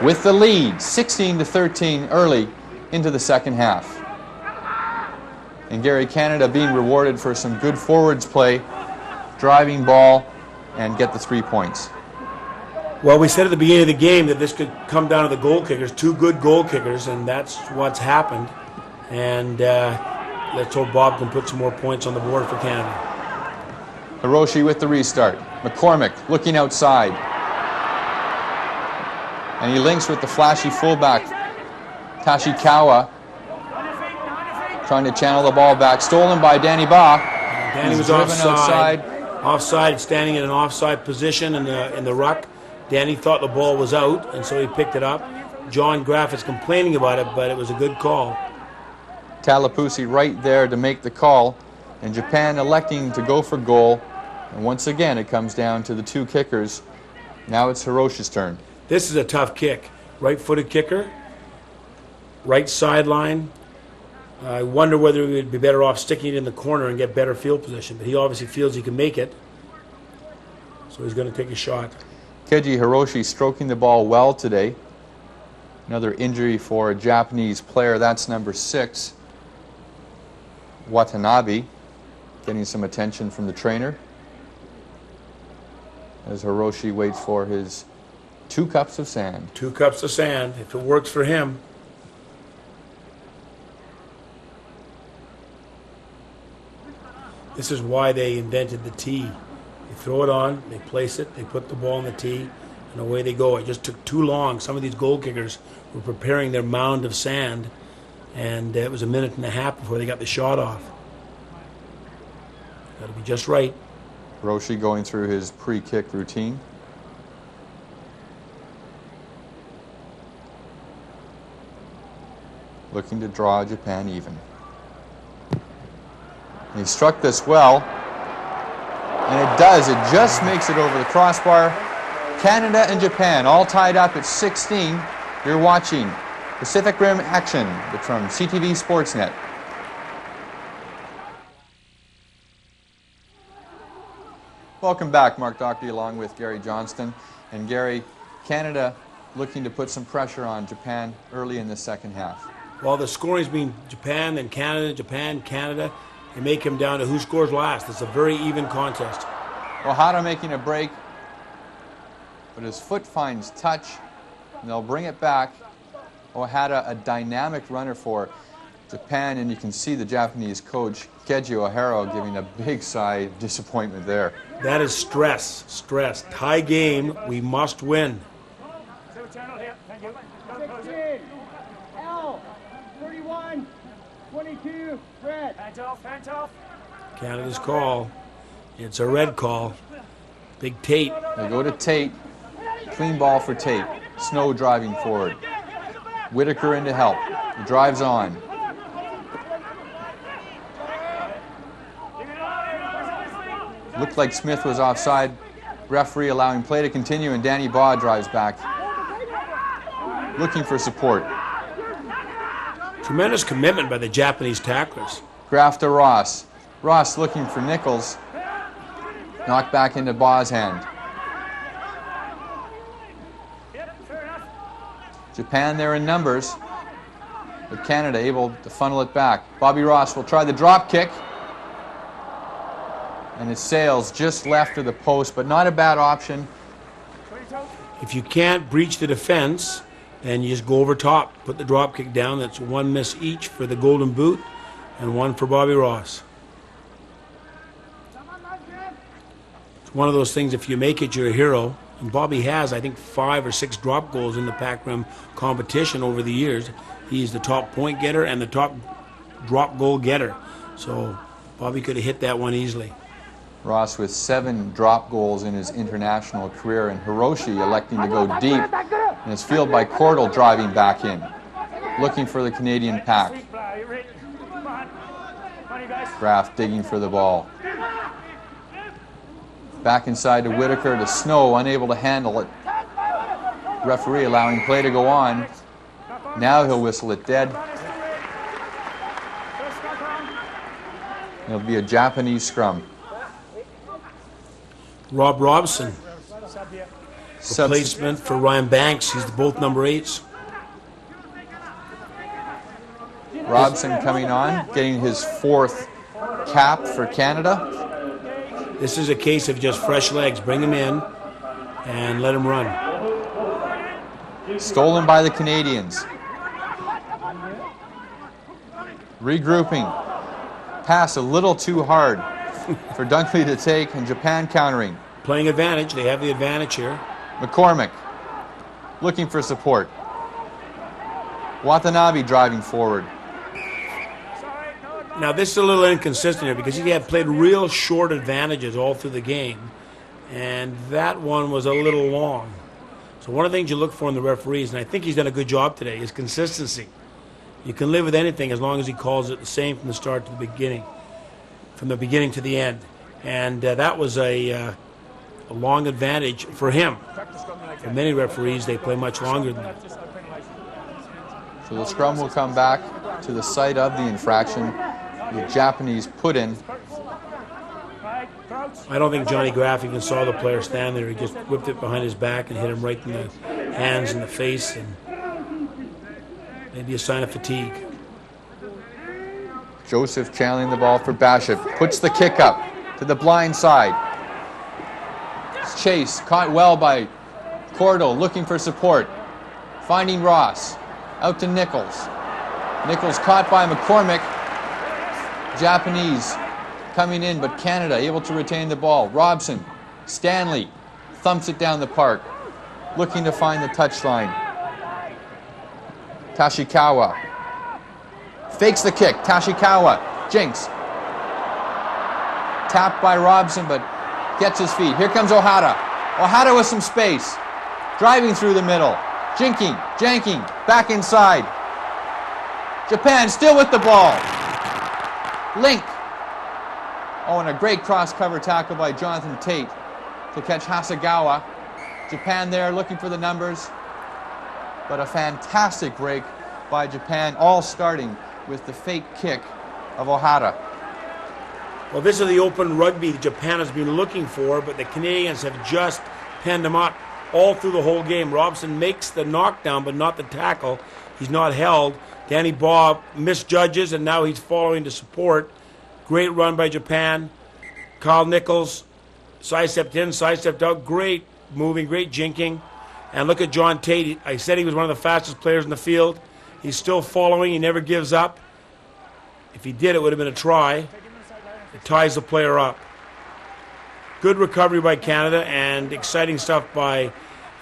with the lead, 16-13 early into the second half. And Gary, Canada being rewarded for some good forwards play, driving ball, and get the 3 points. Well, we said at the beginning of the game that this could come down to the goal kickers. Two good goal kickers, and that's what's happened. And let's hope Bob can put some more points on the board for Canada. Hiroshi with the restart. McCormick looking outside. And he links with the flashy fullback, Tashikawa, trying to channel the ball back. Stolen by Danny Ba. Danny was offside. Offside, standing in an offside position in the ruck. Danny thought the ball was out, and so he picked it up. John Graf is complaining about it, but it was a good call. Talapusi right there to make the call, and Japan electing to go for goal. And once again, it comes down to the two kickers. Now it's Hiroshi's turn. This is a tough kick. Right-footed kicker, right sideline. I wonder whether he would be better off sticking it in the corner and get better field position, but he obviously feels he can make it, so he's going to take a shot. Keiji Hiroshi stroking the ball well today. Another injury for a Japanese player. That's number 6, Watanabe, getting some attention from the trainer as Hiroshi waits for his 2 cups of sand. 2 cups of sand, if it works for him. This is why they invented the tee. They throw it on, they place it, they put the ball on the tee, and away they go. It just took too long. Some of these goal kickers were preparing their mound of sand, and it was a minute and a half before they got the shot off. Got to be just right. Hiroshi going through his pre-kick routine. Looking to draw Japan even. And he struck this well, and it does. It just makes it over the crossbar. Canada and Japan all tied up at 16. You're watching Pacific Rim action from CTV Sportsnet. Welcome back, Mark Doherty along with Gary Johnston. And Gary, Canada looking to put some pressure on Japan early in the second half. Well, the scoring's been Japan and Canada, Japan, Canada. They may come down to who scores last. It's a very even contest. Ohara making a break, but his foot finds touch, and they'll bring it back. Ohata, a dynamic runner for Japan, and you can see the Japanese coach, Keiji Ohara, giving a big sigh of disappointment there. That is stress. Tie game, we must win. Channel here. Thank you. 16, L, 31, 22, red. Hands off, hands off. Canada's call. It's a red call. Big Tate. They go to Tate. Clean ball for Tate. Snow driving forward. Whitaker in to help. He drives on. Looked like Smith was offside. Referee allowing play to continue, and Danny Baugh drives back, looking for support. Tremendous commitment by the Japanese tacklers. Graf to Ross. Ross looking for Nichols. Knocked back into Baugh's hand. Japan there in numbers, but Canada able to funnel it back. Bobby Ross will try the drop kick. And it sails just left of the post, but not a bad option. If you can't breach the defense, then you just go over top. Put the drop kick down. That's one miss each for the Golden Boot and one for Bobby Ross. It's one of those things, if you make it, you're a hero. And Bobby has, I think, 5 or 6 drop goals in the Pac Rim competition over the years. He's the top point getter and the top drop goal getter. So Bobby could have hit that one easily. Ross with 7 drop goals in his international career, and Hiroshi electing to go deep. And it's fielded by Cordell driving back in, looking for the Canadian pack. Graf digging for the ball. Back inside to Whitaker to Snow, unable to handle it. Referee allowing play to go on. Now he'll whistle it dead. It'll be a Japanese scrum. Rob Robson, replacement for Ryan Banks. He's both number 8s. Robson coming on, getting his 4th cap for Canada. This is a case of just fresh legs. Bring him in and let him run. Stolen by the Canadians. Regrouping. Pass a little too hard for Dunkley to take, and Japan countering. Playing advantage. They have the advantage here. McCormick looking for support. Watanabe driving forward. Now, this is a little inconsistent here because he had played real short advantages all through the game, and that one was a little long. So one of the things you look for in the referees, and I think he's done a good job today, is consistency. You can live with anything as long as he calls it the same from the start to the beginning, from the beginning to the end. And that was a long advantage for him. For many referees, they play much longer than that. So the scrum will come back to the site of the infraction. The Japanese put in. I don't think Johnny Graf even saw the player stand there. He just whipped it behind his back and hit him right in the hands and the face, and maybe a sign of fatigue. Joseph channeling the ball for Basham. Puts the kick up to the blind side. It's Chase, caught well by Cordell, looking for support. Finding Ross. Out to Nichols. Nichols caught by McCormick. Japanese coming in, but Canada able to retain the ball. Robson, Stanley, thumps it down the park, looking to find the touchline. Tashikawa fakes the kick. Tashikawa, Jinx. Tapped by Robson, but gets his feet. Here comes Ohata. Ohata with some space. Driving through the middle. Janking, back inside. Japan still with the ball. Link. Oh, and a great cross-cover tackle by Jonathan Tate to catch Hasegawa. Japan there looking for the numbers. But a fantastic break by Japan, all starting with the fake kick of Ohata. Well, this is the open rugby that Japan has been looking for, but the Canadians have just penned them up all through the whole game. Robson makes the knockdown, but not the tackle. He's not held. Danny Baugh misjudges, and now he's following to support. Great run by Japan. Kyle Nichols sidestepped in, sidestepped out. Great moving, great jinking. And look at John Tate. I said he was one of the fastest players in the field. He's still following. He never gives up. If he did, it would have been a try. It ties the player up. Good recovery by Canada and exciting stuff by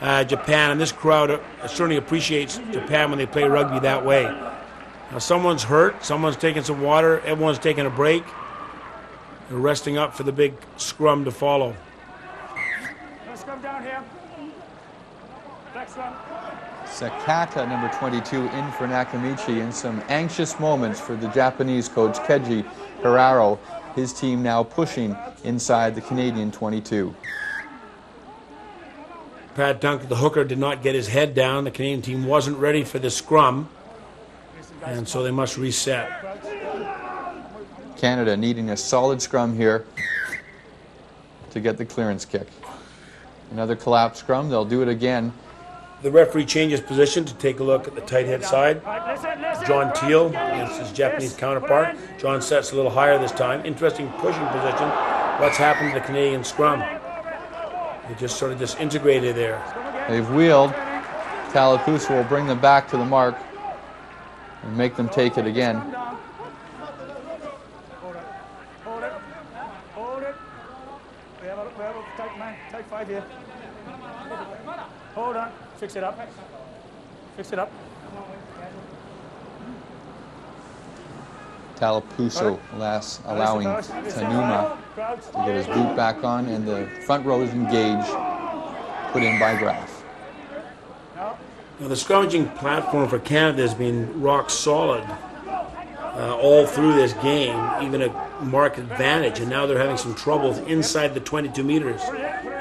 Japan. And this crowd certainly appreciates Japan when they play rugby that way. Now someone's hurt. Someone's taking some water. Everyone's taking a break. They're resting up for the big scrum to follow. Scrum down here. Black scrum. Sakata, number 22, in for Nakamichi, in some anxious moments for the Japanese coach Keiji Hiraro. His team now pushing inside the Canadian 22. Pat Duncan, the hooker, did not get his head down. The Canadian team wasn't ready for the scrum, and so they must reset. Canada needing a solid scrum here to get the clearance kick. Another collapse scrum. They'll do it again. The referee changes position to take a look at the tight head side. John Teal against his Japanese counterpart. John sets a little higher this time. Interesting pushing position. What's happened to the Canadian scrum? They just sort of disintegrated there. They've wheeled. Talapusa will bring them back to the mark and make them take it again. Hold it. We have a tight man. Tight 5 here. Hold on. Fix it up. Fix it up. Talapuso allowing Tanuma to get his boot back on, and the front row is engaged, put in by Graf. Now, the scrummaging platform for Canada has been rock solid all through this game, even a marked advantage, and now they're having some troubles inside the 22 meters.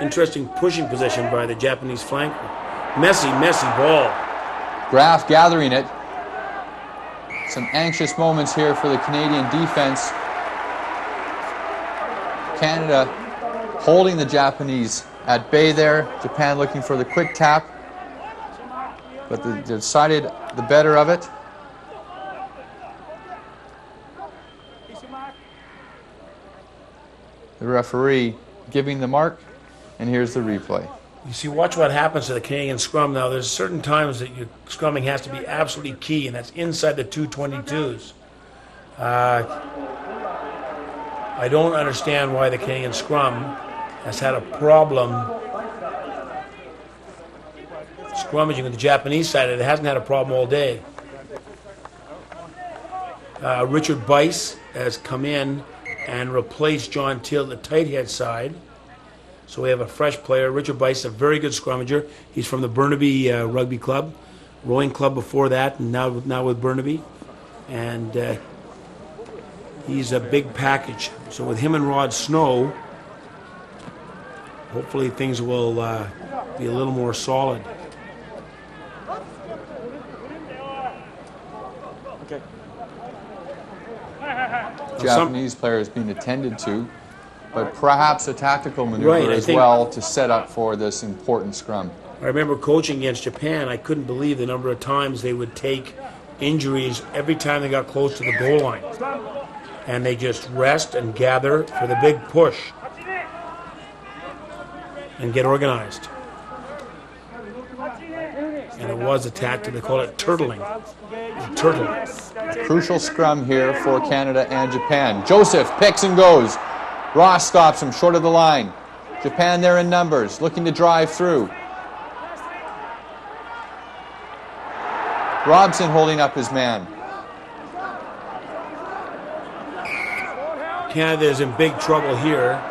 Interesting pushing position by the Japanese flanker. Messy ball. Graf gathering it. Some anxious moments here for the Canadian defense. Canada holding the Japanese at bay there. Japan looking for the quick tap, but they decided the better of it. The referee giving the mark, and here's the replay. You see, watch what happens to the Canadian scrum now. There's certain times that your scrumming has to be absolutely key, and that's inside the 222s. I don't understand why the Canadian scrum has had a problem scrummaging with the Japanese side. It hasn't had a problem all day. Richard Bice has come in and replaced John Teal at the tight head side. So we have a fresh player. Richard Bice, a very good scrummager. He's from the Burnaby Rugby Club, rowing club before that, and now with Burnaby. And he's a big package. So with him and Rod Snow, hopefully things will be a little more solid. Okay. Japanese players being attended to, but perhaps a tactical maneuver Right, as well to set up for this important scrum. I remember coaching against Japan. I couldn't believe the number of times they would take injuries every time they got close to the goal line. And they just rest and gather for the big push and get organized. And it was a tactic, they call it turtling. Turtle. Crucial scrum here for Canada and Japan. Joseph picks and goes. Ross stops him short of the line. Japan there in numbers, looking to drive through. Robson holding up his man. Canada is in big trouble here.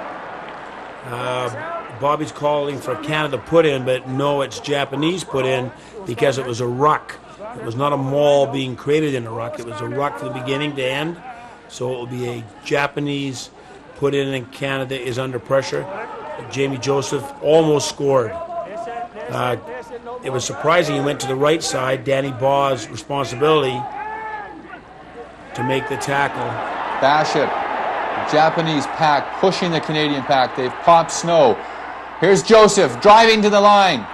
Bobby's calling for Canada put in, but no, it's Japanese put in because it was a ruck. It was not a maul being created in a ruck. It was a ruck from the beginning to end. So it will be a Japanese put in, and Canada is under pressure. Jamie Joseph almost scored. It was surprising he went to the right side. Danny Baugh's responsibility to make the tackle. Basham, the Japanese pack pushing the Canadian pack. They've popped Snow. Here's Joseph driving to the line.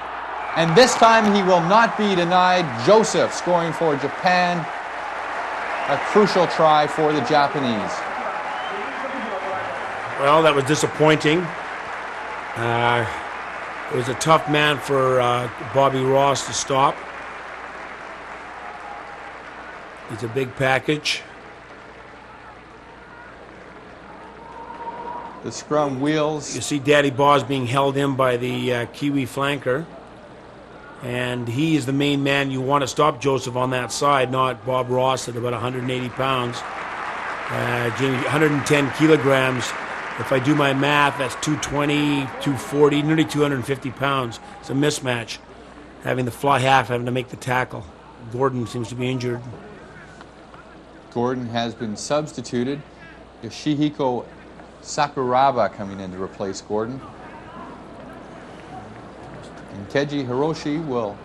And this time he will not be denied. Joseph scoring for Japan. A crucial try for the Japanese. Well, that was disappointing. It was a tough man for Bobby Ross to stop. He's a big package. The scrum wheels. You see Daddy Boz being held in by the Kiwi flanker. And he is the main man. You want to stop Joseph on that side, not Bob Ross at about 180 pounds. Jamie, 110 kilograms. If I do my math, that's 220, 240, nearly 250 pounds. It's a mismatch. Having the fly half, having to make the tackle. Gordon seems to be injured. Gordon has been substituted. Yoshihiko Sakuraba coming in to replace Gordon. And Keiji Hiroshi will,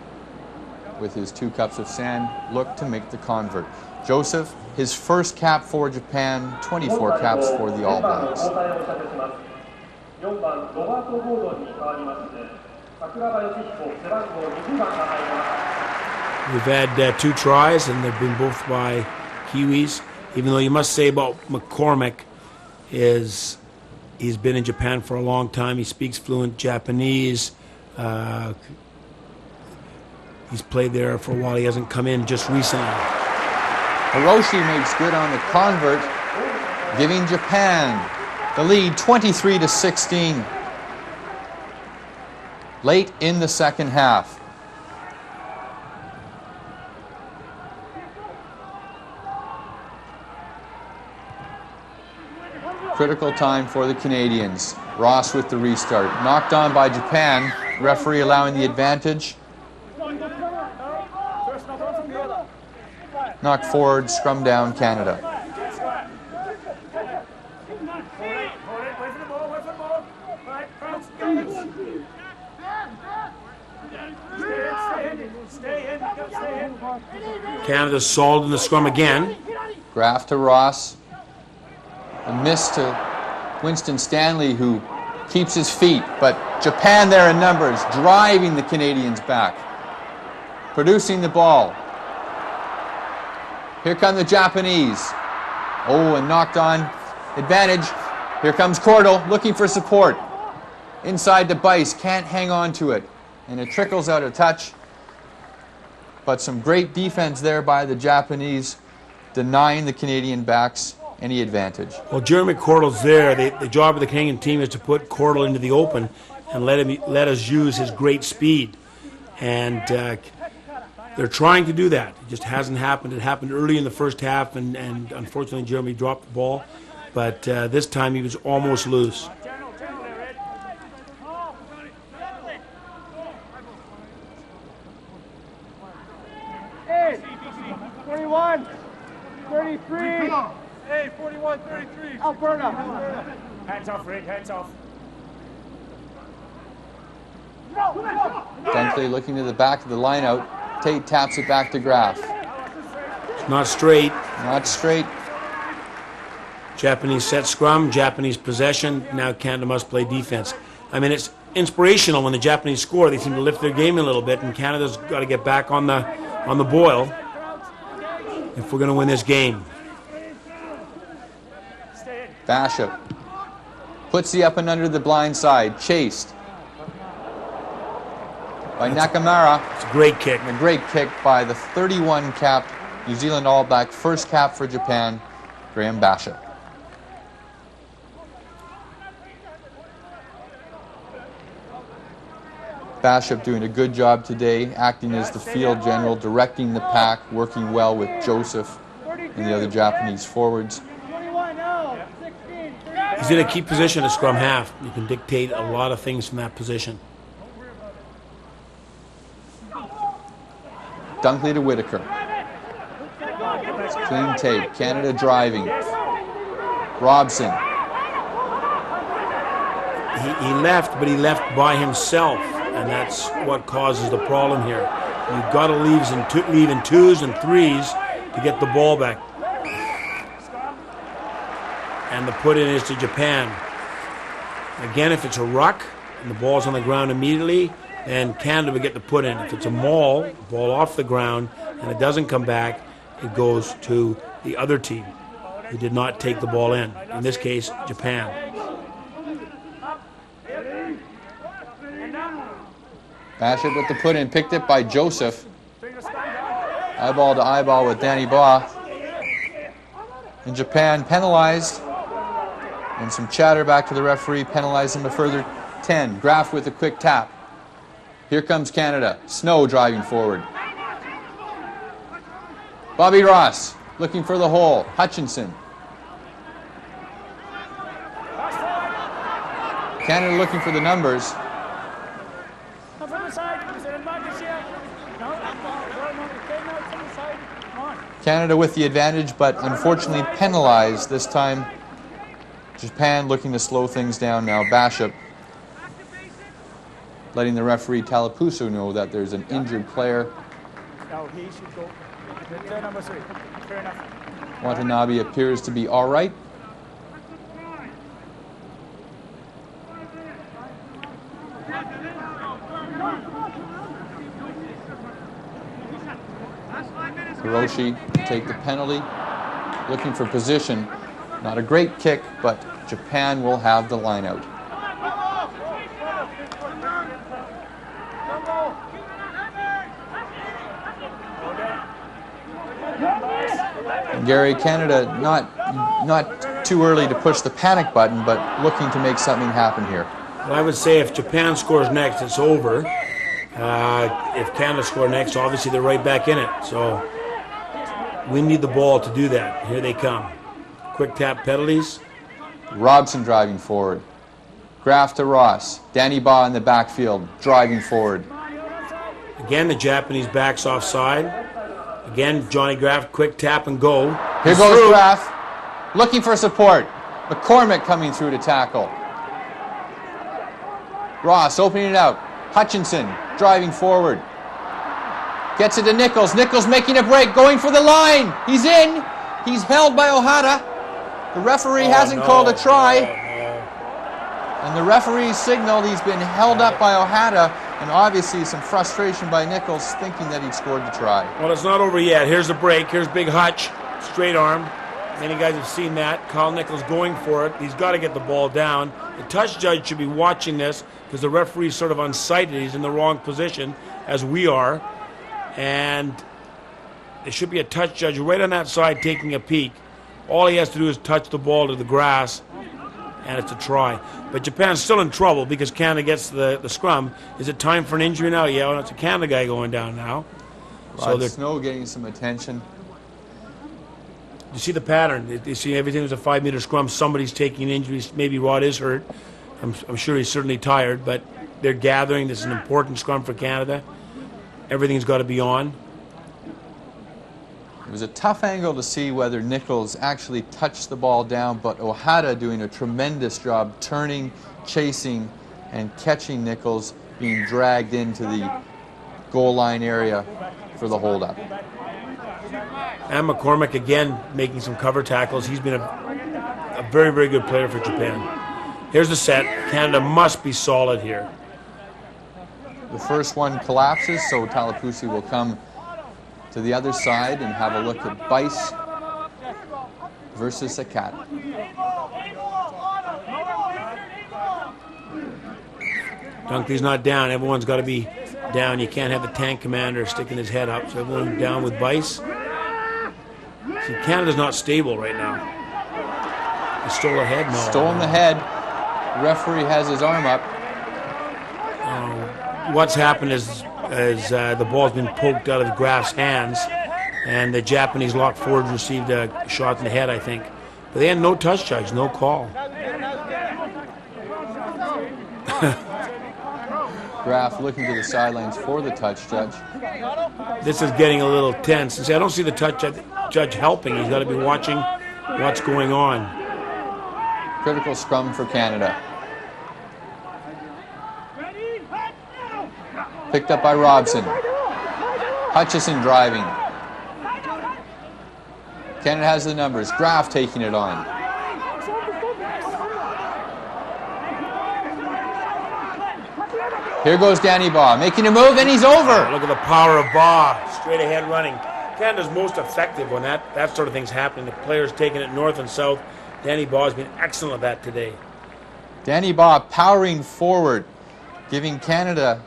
with his 2 cups of sand, look to make the convert. Joseph, his first cap for Japan, 24 caps for the All Blacks. We've had 2 tries, and they've been both by Kiwis. Even though you must say about McCormick is he's been in Japan for a long time. He speaks fluent Japanese. He's played there for a while. He hasn't come in just recently. Hiroshi makes good on the convert, giving Japan the lead 23-16 late in the second half. Critical time for the Canadians. Ross with the restart. Knocked on by Japan. Referee allowing the advantage. Knocked forward, scrum down Canada. Canada's solid in the scrum again. Graf to Ross. A miss to Winston Stanley, who keeps his feet, but Japan there in numbers, driving the Canadians back, producing the ball. Here come the Japanese. Oh, and knocked on. Advantage. Here comes Cordell looking for support. Inside to Bice, can't hang on to it. And it trickles out a touch. But some great defense there by the Japanese, denying the Canadian backs any advantage. Well, Jeremy Cordell's there. The job of the Canadian team is to put Cordell into the open and let us use his great speed. And they're trying to do that. It just hasn't happened. It happened early in the first half, and unfortunately Jeremy dropped the ball. But this time he was almost loose. Hey, 41, 33. Hey, 41, 33. Alberta. Hands off, Rick, hands off. Dunkley looking to the back of the line out. Tate taps it back to Graf. Not straight. Not straight. Japanese set scrum, Japanese possession. Now Canada must play defense. I mean, it's inspirational when the Japanese score. They seem to lift their game a little bit, and Canada's got to get back on the boil if we're going to win this game. Bishop puts the up and under the blind side. Chased by Nakamura. It's a great kick. And a great kick by the 31 cap New Zealand All Black. First cap for Japan, Graham Bishop. Bishop doing a good job today, acting as the field general, directing the pack, working well with Joseph and the other Japanese forwards. He's in a key position at scrum half. You can dictate a lot of things from that position. Dunkley to Whitaker. Clean take. Canada driving. Robson. He left, but he left by himself, and that's what causes the problem here. You've got to leave in twos and threes to get the ball back. And the put-in is to Japan. Again, if it's a ruck and the ball's on the ground immediately, then Canada would get the put-in. If it's a maul, ball off the ground, and it doesn't come back, it goes to the other team who did not take the ball in this case, Japan. Bashop with the put in, picked it by Joseph. Eyeball to eyeball with Danny Baugh. And Japan penalized. And some chatter back to the referee, penalizing a further 10. Graf with a quick tap. Here comes Canada. Snow driving forward. Bobby Ross looking for the hole. Hutchinson. Canada looking for the numbers. Canada with the advantage, but unfortunately penalized this time. Japan looking to slow things down now. Bashop letting the referee Talapuso know that there's an injured player. No, he should go. Number 3. Fair enough. Watanabe appears to be all right. Hiroshi take the penalty, looking for position. Not a great kick, but Japan will have the line out. And Gary, Canada not too early to push the panic button, but looking to make something happen here. Well, I would say if Japan scores next, it's over. If Canada score next, obviously they're right back in it. So we need the ball to do that. Here they come. Quick tap penalties. Robson driving forward. Graf to Ross. Danny Baugh in the backfield, driving forward. Again, the Japanese backs offside. Again, Johnny Graf, quick tap and go. Here goes Graf, looking for support. McCormick coming through to tackle. Ross opening it out. Hutchinson driving forward. Gets it to Nichols. Nichols making a break, going for the line. He's in. He's held by Ohata. The referee hasn't called a try. And the referee signaled he's been held up by Ohata, and obviously some frustration by Nichols, thinking that he'd scored the try. Well, it's not over yet. Here's the break. Here's Big Hutch, straight armed. Many guys have seen that. Kyle Nichols going for it. He's got to get the ball down. The touch judge should be watching this because the referee's sort of unsighted. He's in the wrong position, as we are. And there should be a touch judge right on that side taking a peek. All he has to do is touch the ball to the grass, and it's a try. But Japan's still in trouble because Canada gets the scrum. Is it time for an injury now? Yeah, well, it's a Canada guy going down now. Rod Snow getting some attention. You see the pattern. You see everything was a 5-meter scrum. Somebody's taking injuries. Maybe Rod is hurt. I'm sure he's certainly tired, but they're gathering. This is an important scrum for Canada. Everything's got to be on. It was a tough angle to see whether Nichols actually touched the ball down, but Ohata doing a tremendous job turning, chasing, and catching Nichols, being dragged into the goal line area for the holdup. And McCormick again making some cover tackles. He's been a very, very good player for Japan. Here's the set. Canada must be solid here. The first one collapses, so Talapusi will come to the other side and have a look at Bice versus Sakat. Dunkley's not down. Everyone's got to be down. You can't have the tank commander sticking his head up. So everyone down with Bice. See, Canada's not stable right now. He stole a head. No. Stolen the head. The referee has his arm up. What's happened is the ball's been poked out of Graf's hands, and the Japanese lock forward received a shot in the head, I think. But they had no touch judge, no call. Graf looking to the sidelines for the touch judge. This is getting a little tense. See, I don't see the touch judge helping. He's got to be watching what's going on. Critical scrum for Canada. Picked up by Robson. Hutchison driving. Canada has the numbers. Graf taking it on. Here goes Danny Baugh, making a move, and he's over. Look at the power of Baugh, straight ahead running. Canada's most effective when that sort of thing's happening. The players taking it north and south. Danny Baugh has been excellent at that today. Danny Baugh powering forward, giving Canada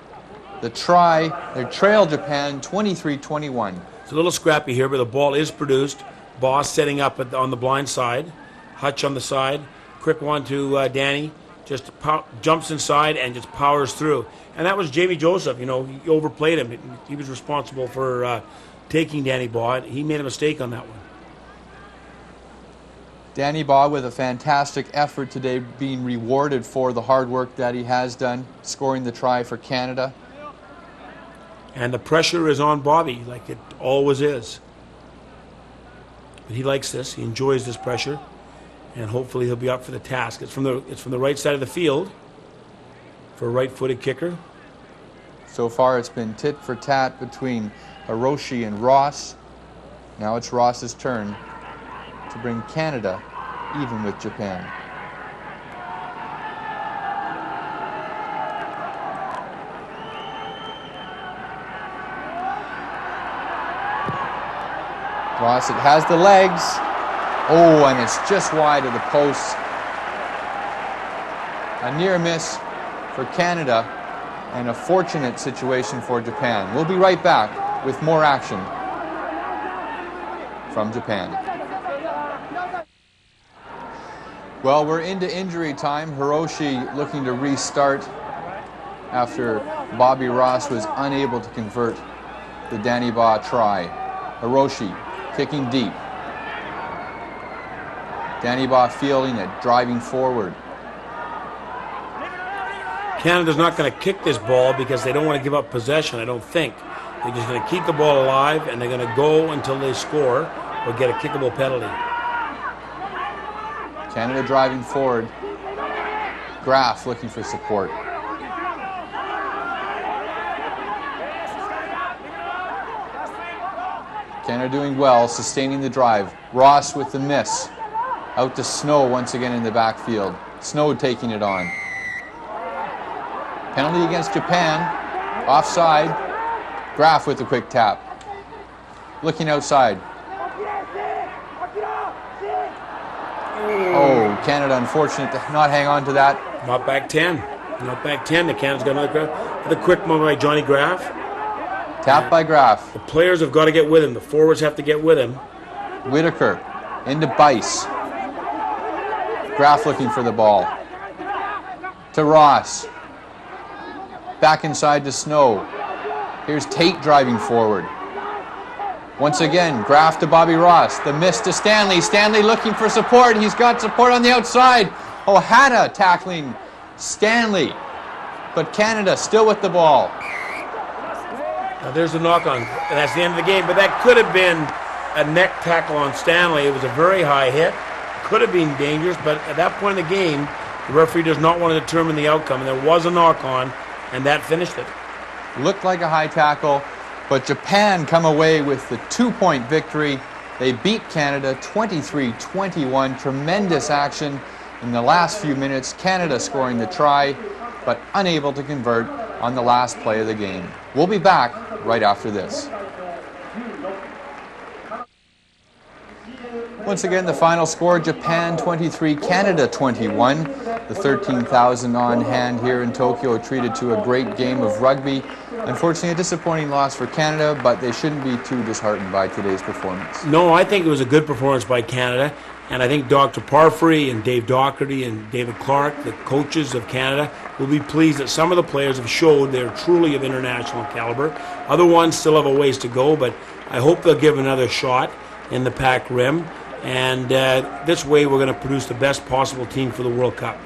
the try. They trail Japan 23-21. It's a little scrappy here, but the ball is produced. Boss setting up on the blind side. Hutch on the side. Quick one to Danny. Just jumps inside and just powers through. And that was Jamie Joseph. You know, he overplayed him. He was responsible for taking Danny Baugh. He made a mistake on that one. Danny Baugh with a fantastic effort today, being rewarded for the hard work that he has done, scoring the try for Canada. And the pressure is on Bobby, like it always is. But he likes this. He enjoys this pressure. And hopefully he'll be up for the task. It's from the right side of the field for a right-footed kicker. So far it's been tit for tat between Hiroshi and Ross. Now it's Ross's turn to bring Canada even with Japan. Ross, it has the legs. Oh, and it's just wide of the post. A near miss for Canada and a fortunate situation for Japan. We'll be right back with more action from Japan. Well, we're into injury time. Hiroshi looking to restart after Bobby Ross was unable to convert the Danny Baugh try. Hiroshi kicking deep. Danny Baugh fielding it, driving forward. Canada's not going to kick this ball because they don't want to give up possession, I don't think. They're just going to keep the ball alive, and they're going to go until they score or get a kickable penalty. Canada driving forward. Graf looking for support. Canada doing well, sustaining the drive. Ross with the miss. Out to Snow once again in the backfield. Snow taking it on. Penalty against Japan. Offside. Graf with the quick tap. Looking outside. Oh, Canada unfortunate to not hang on to that. Not back 10. Not back 10. The Canada's got another Graf. The quick moment by Johnny Graf. Tap by Graf. The players have got to get with him. The forwards have to get with him. Whitaker into Bice. Graf looking for the ball. To Ross. Back inside to Snow. Here's Tate driving forward. Once again, Graf to Bobby Ross. The miss to Stanley. Stanley looking for support. He's got support on the outside. Ohata tackling Stanley. But Canada still with the ball. Now there's the knock on. And that's the end of the game. But that could have been a neck tackle on Stanley. It was a very high hit. Could have been dangerous. But at that point in the game, the referee does not want to determine the outcome. And there was a knock on, and that finished it. Looked like a high tackle. But Japan come away with the 2-point victory. They beat Canada 23-21. Tremendous action in the last few minutes. Canada scoring the try, but unable to convert on the last play of the game. We'll be back right after this. Once again, the final score, Japan 23, Canada 21. The 13,000 on hand here in Tokyo treated to a great game of rugby. Unfortunately, a disappointing loss for Canada, but they shouldn't be too disheartened by today's performance. No, I think it was a good performance by Canada. And I think Dr. Parfrey and Dave Docherty and David Clark, the coaches of Canada, will be pleased that some of the players have showed they're truly of international caliber. Other ones still have a ways to go, but I hope they'll give another shot in the Pac Rim. And this way we're going to produce the best possible team for the World Cup.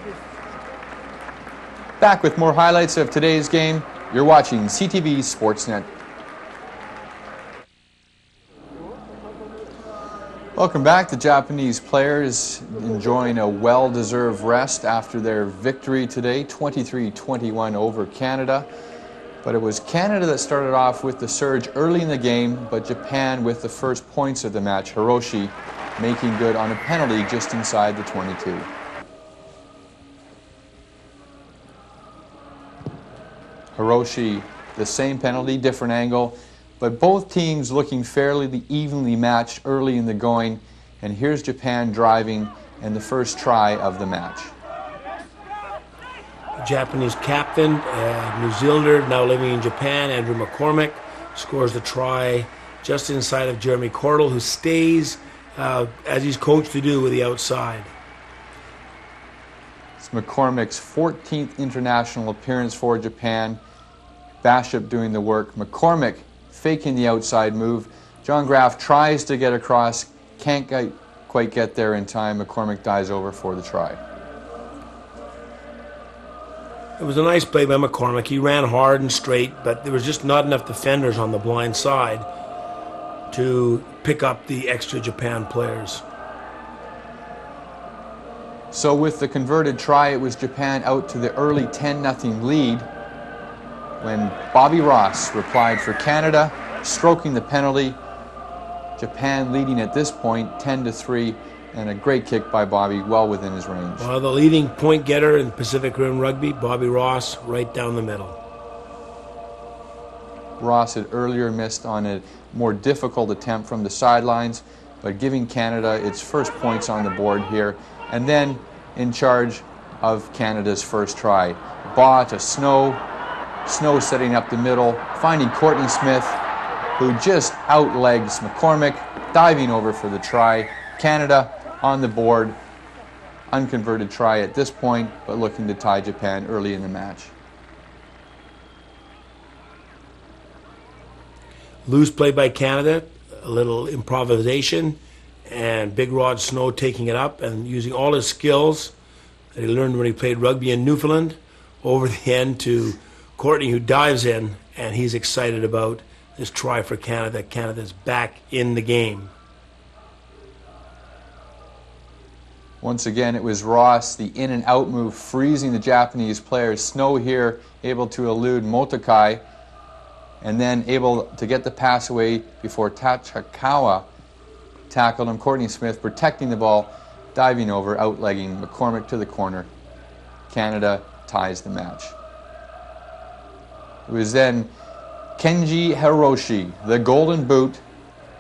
Back with more highlights of today's game. You're watching CTV Sportsnet. Welcome back. The Japanese players enjoying a well-deserved rest after their victory today, 23-21 over Canada. But it was Canada that started off with the surge early in the game, but Japan with the first points of the match. Hiroshi making good on a penalty just inside the 22. Hiroshi, the same penalty, different angle, but both teams looking fairly evenly matched early in the going. And here's Japan driving and the first try of the match. The Japanese captain, New Zealander, now living in Japan, Andrew McCormick, scores the try just inside of Jeremy Cordell, who stays as he's coached to do with the outside. It's McCormick's 14th international appearance for Japan. Bashop doing the work. McCormick faking the outside move. John Graff tries to get across, can't quite get there in time. McCormick dives over for the try. It was a nice play by McCormick. He ran hard and straight, but there was just not enough defenders on the blind side to pick up the extra Japan players. So with the converted try, it was Japan out to the early 10-0 lead when Bobby Ross replied for Canada, stroking the penalty. Japan leading at this point 10-3, and a great kick by Bobby, well within his range. Well, the leading point getter in Pacific Rim Rugby, Bobby Ross, right down the middle. Ross had earlier missed on a more difficult attempt from the sidelines, but giving Canada its first points on the board here, and then in charge of Canada's first try. Baugh to Snow, Snow setting up the middle, finding Courtney Smith, who just outlegs McCormick, diving over for the try. Canada on the board, unconverted try at this point, but looking to tie Japan early in the match. Loose play by Canada, a little improvisation, and Big Rod Snow taking it up and using all his skills that he learned when he played rugby in Newfoundland over the end to Courtney, who dives in, and he's excited about this try for Canada. Canada's back in the game. Once again, it was Ross, the in and out move, freezing the Japanese players. Snow here able to elude Motokai, and then able to get the pass away before Tachikawa tackled him. Courtney Smith protecting the ball, diving over, outlegging McCormick to the corner. Canada ties the match. It was then Kenji Hiroshi, the golden boot,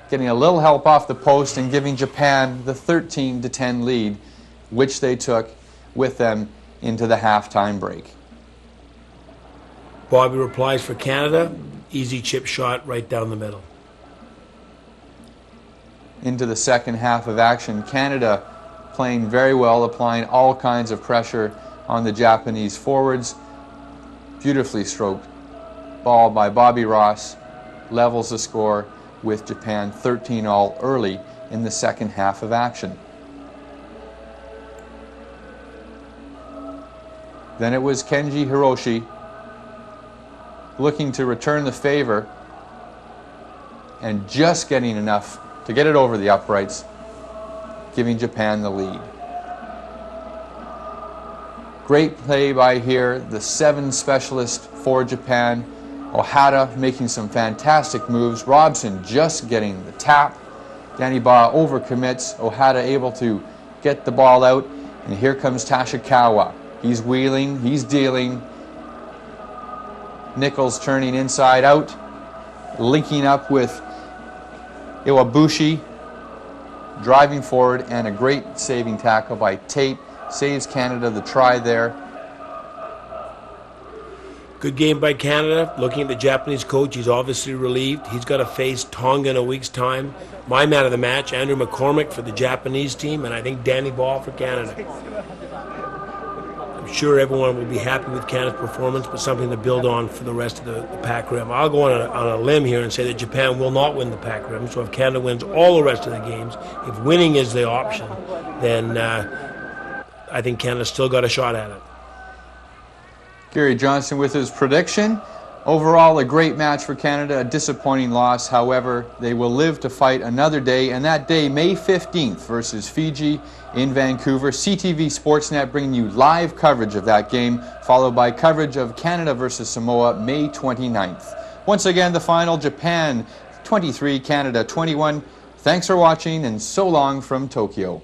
getting a little help off the post and giving Japan the 13-10 lead, which they took with them into the halftime break. Bobby replies for Canada. Easy chip shot right down the middle. Into the second half of action, Canada playing very well, applying all kinds of pressure on the Japanese forwards. Beautifully stroked ball by Bobby Ross levels the score with Japan 13-all early in the second half of action. Then it was Kenji Hiroshi looking to return the favor and just getting enough to get it over the uprights, giving Japan the lead. Great play by here, the 7 specialist for Japan. Ohata making some fantastic moves. Robson just getting the tap. Danny Baugh overcommits. Ohata able to get the ball out. And here comes Tachikawa. He's wheeling, he's dealing. Nichols turning inside out. Linking up with Iwabushi. Driving forward, and a great saving tackle by Tate. Saves Canada the try there. Good game by Canada. Looking at the Japanese coach, he's obviously relieved. He's got to face Tonga in a week's time. My man of the match, Andrew McCormick for the Japanese team, and I think Danny Baugh for Canada. I'm sure everyone will be happy with Canada's performance, but something to build on for the rest of the Pac Rim. I'll go on a limb here and say that Japan will not win the Pac Rim. So if Canada wins all the rest of the games, if winning is the option, then I think Canada's still got a shot at it. Gary Johnson with his prediction. Overall, a great match for Canada, a disappointing loss. However, they will live to fight another day, and that day, May 15th versus Fiji in Vancouver. CTV Sportsnet bringing you live coverage of that game, followed by coverage of Canada versus Samoa, May 29th. Once again, the final, Japan 23, Canada 21. Thanks for watching, and so long from Tokyo.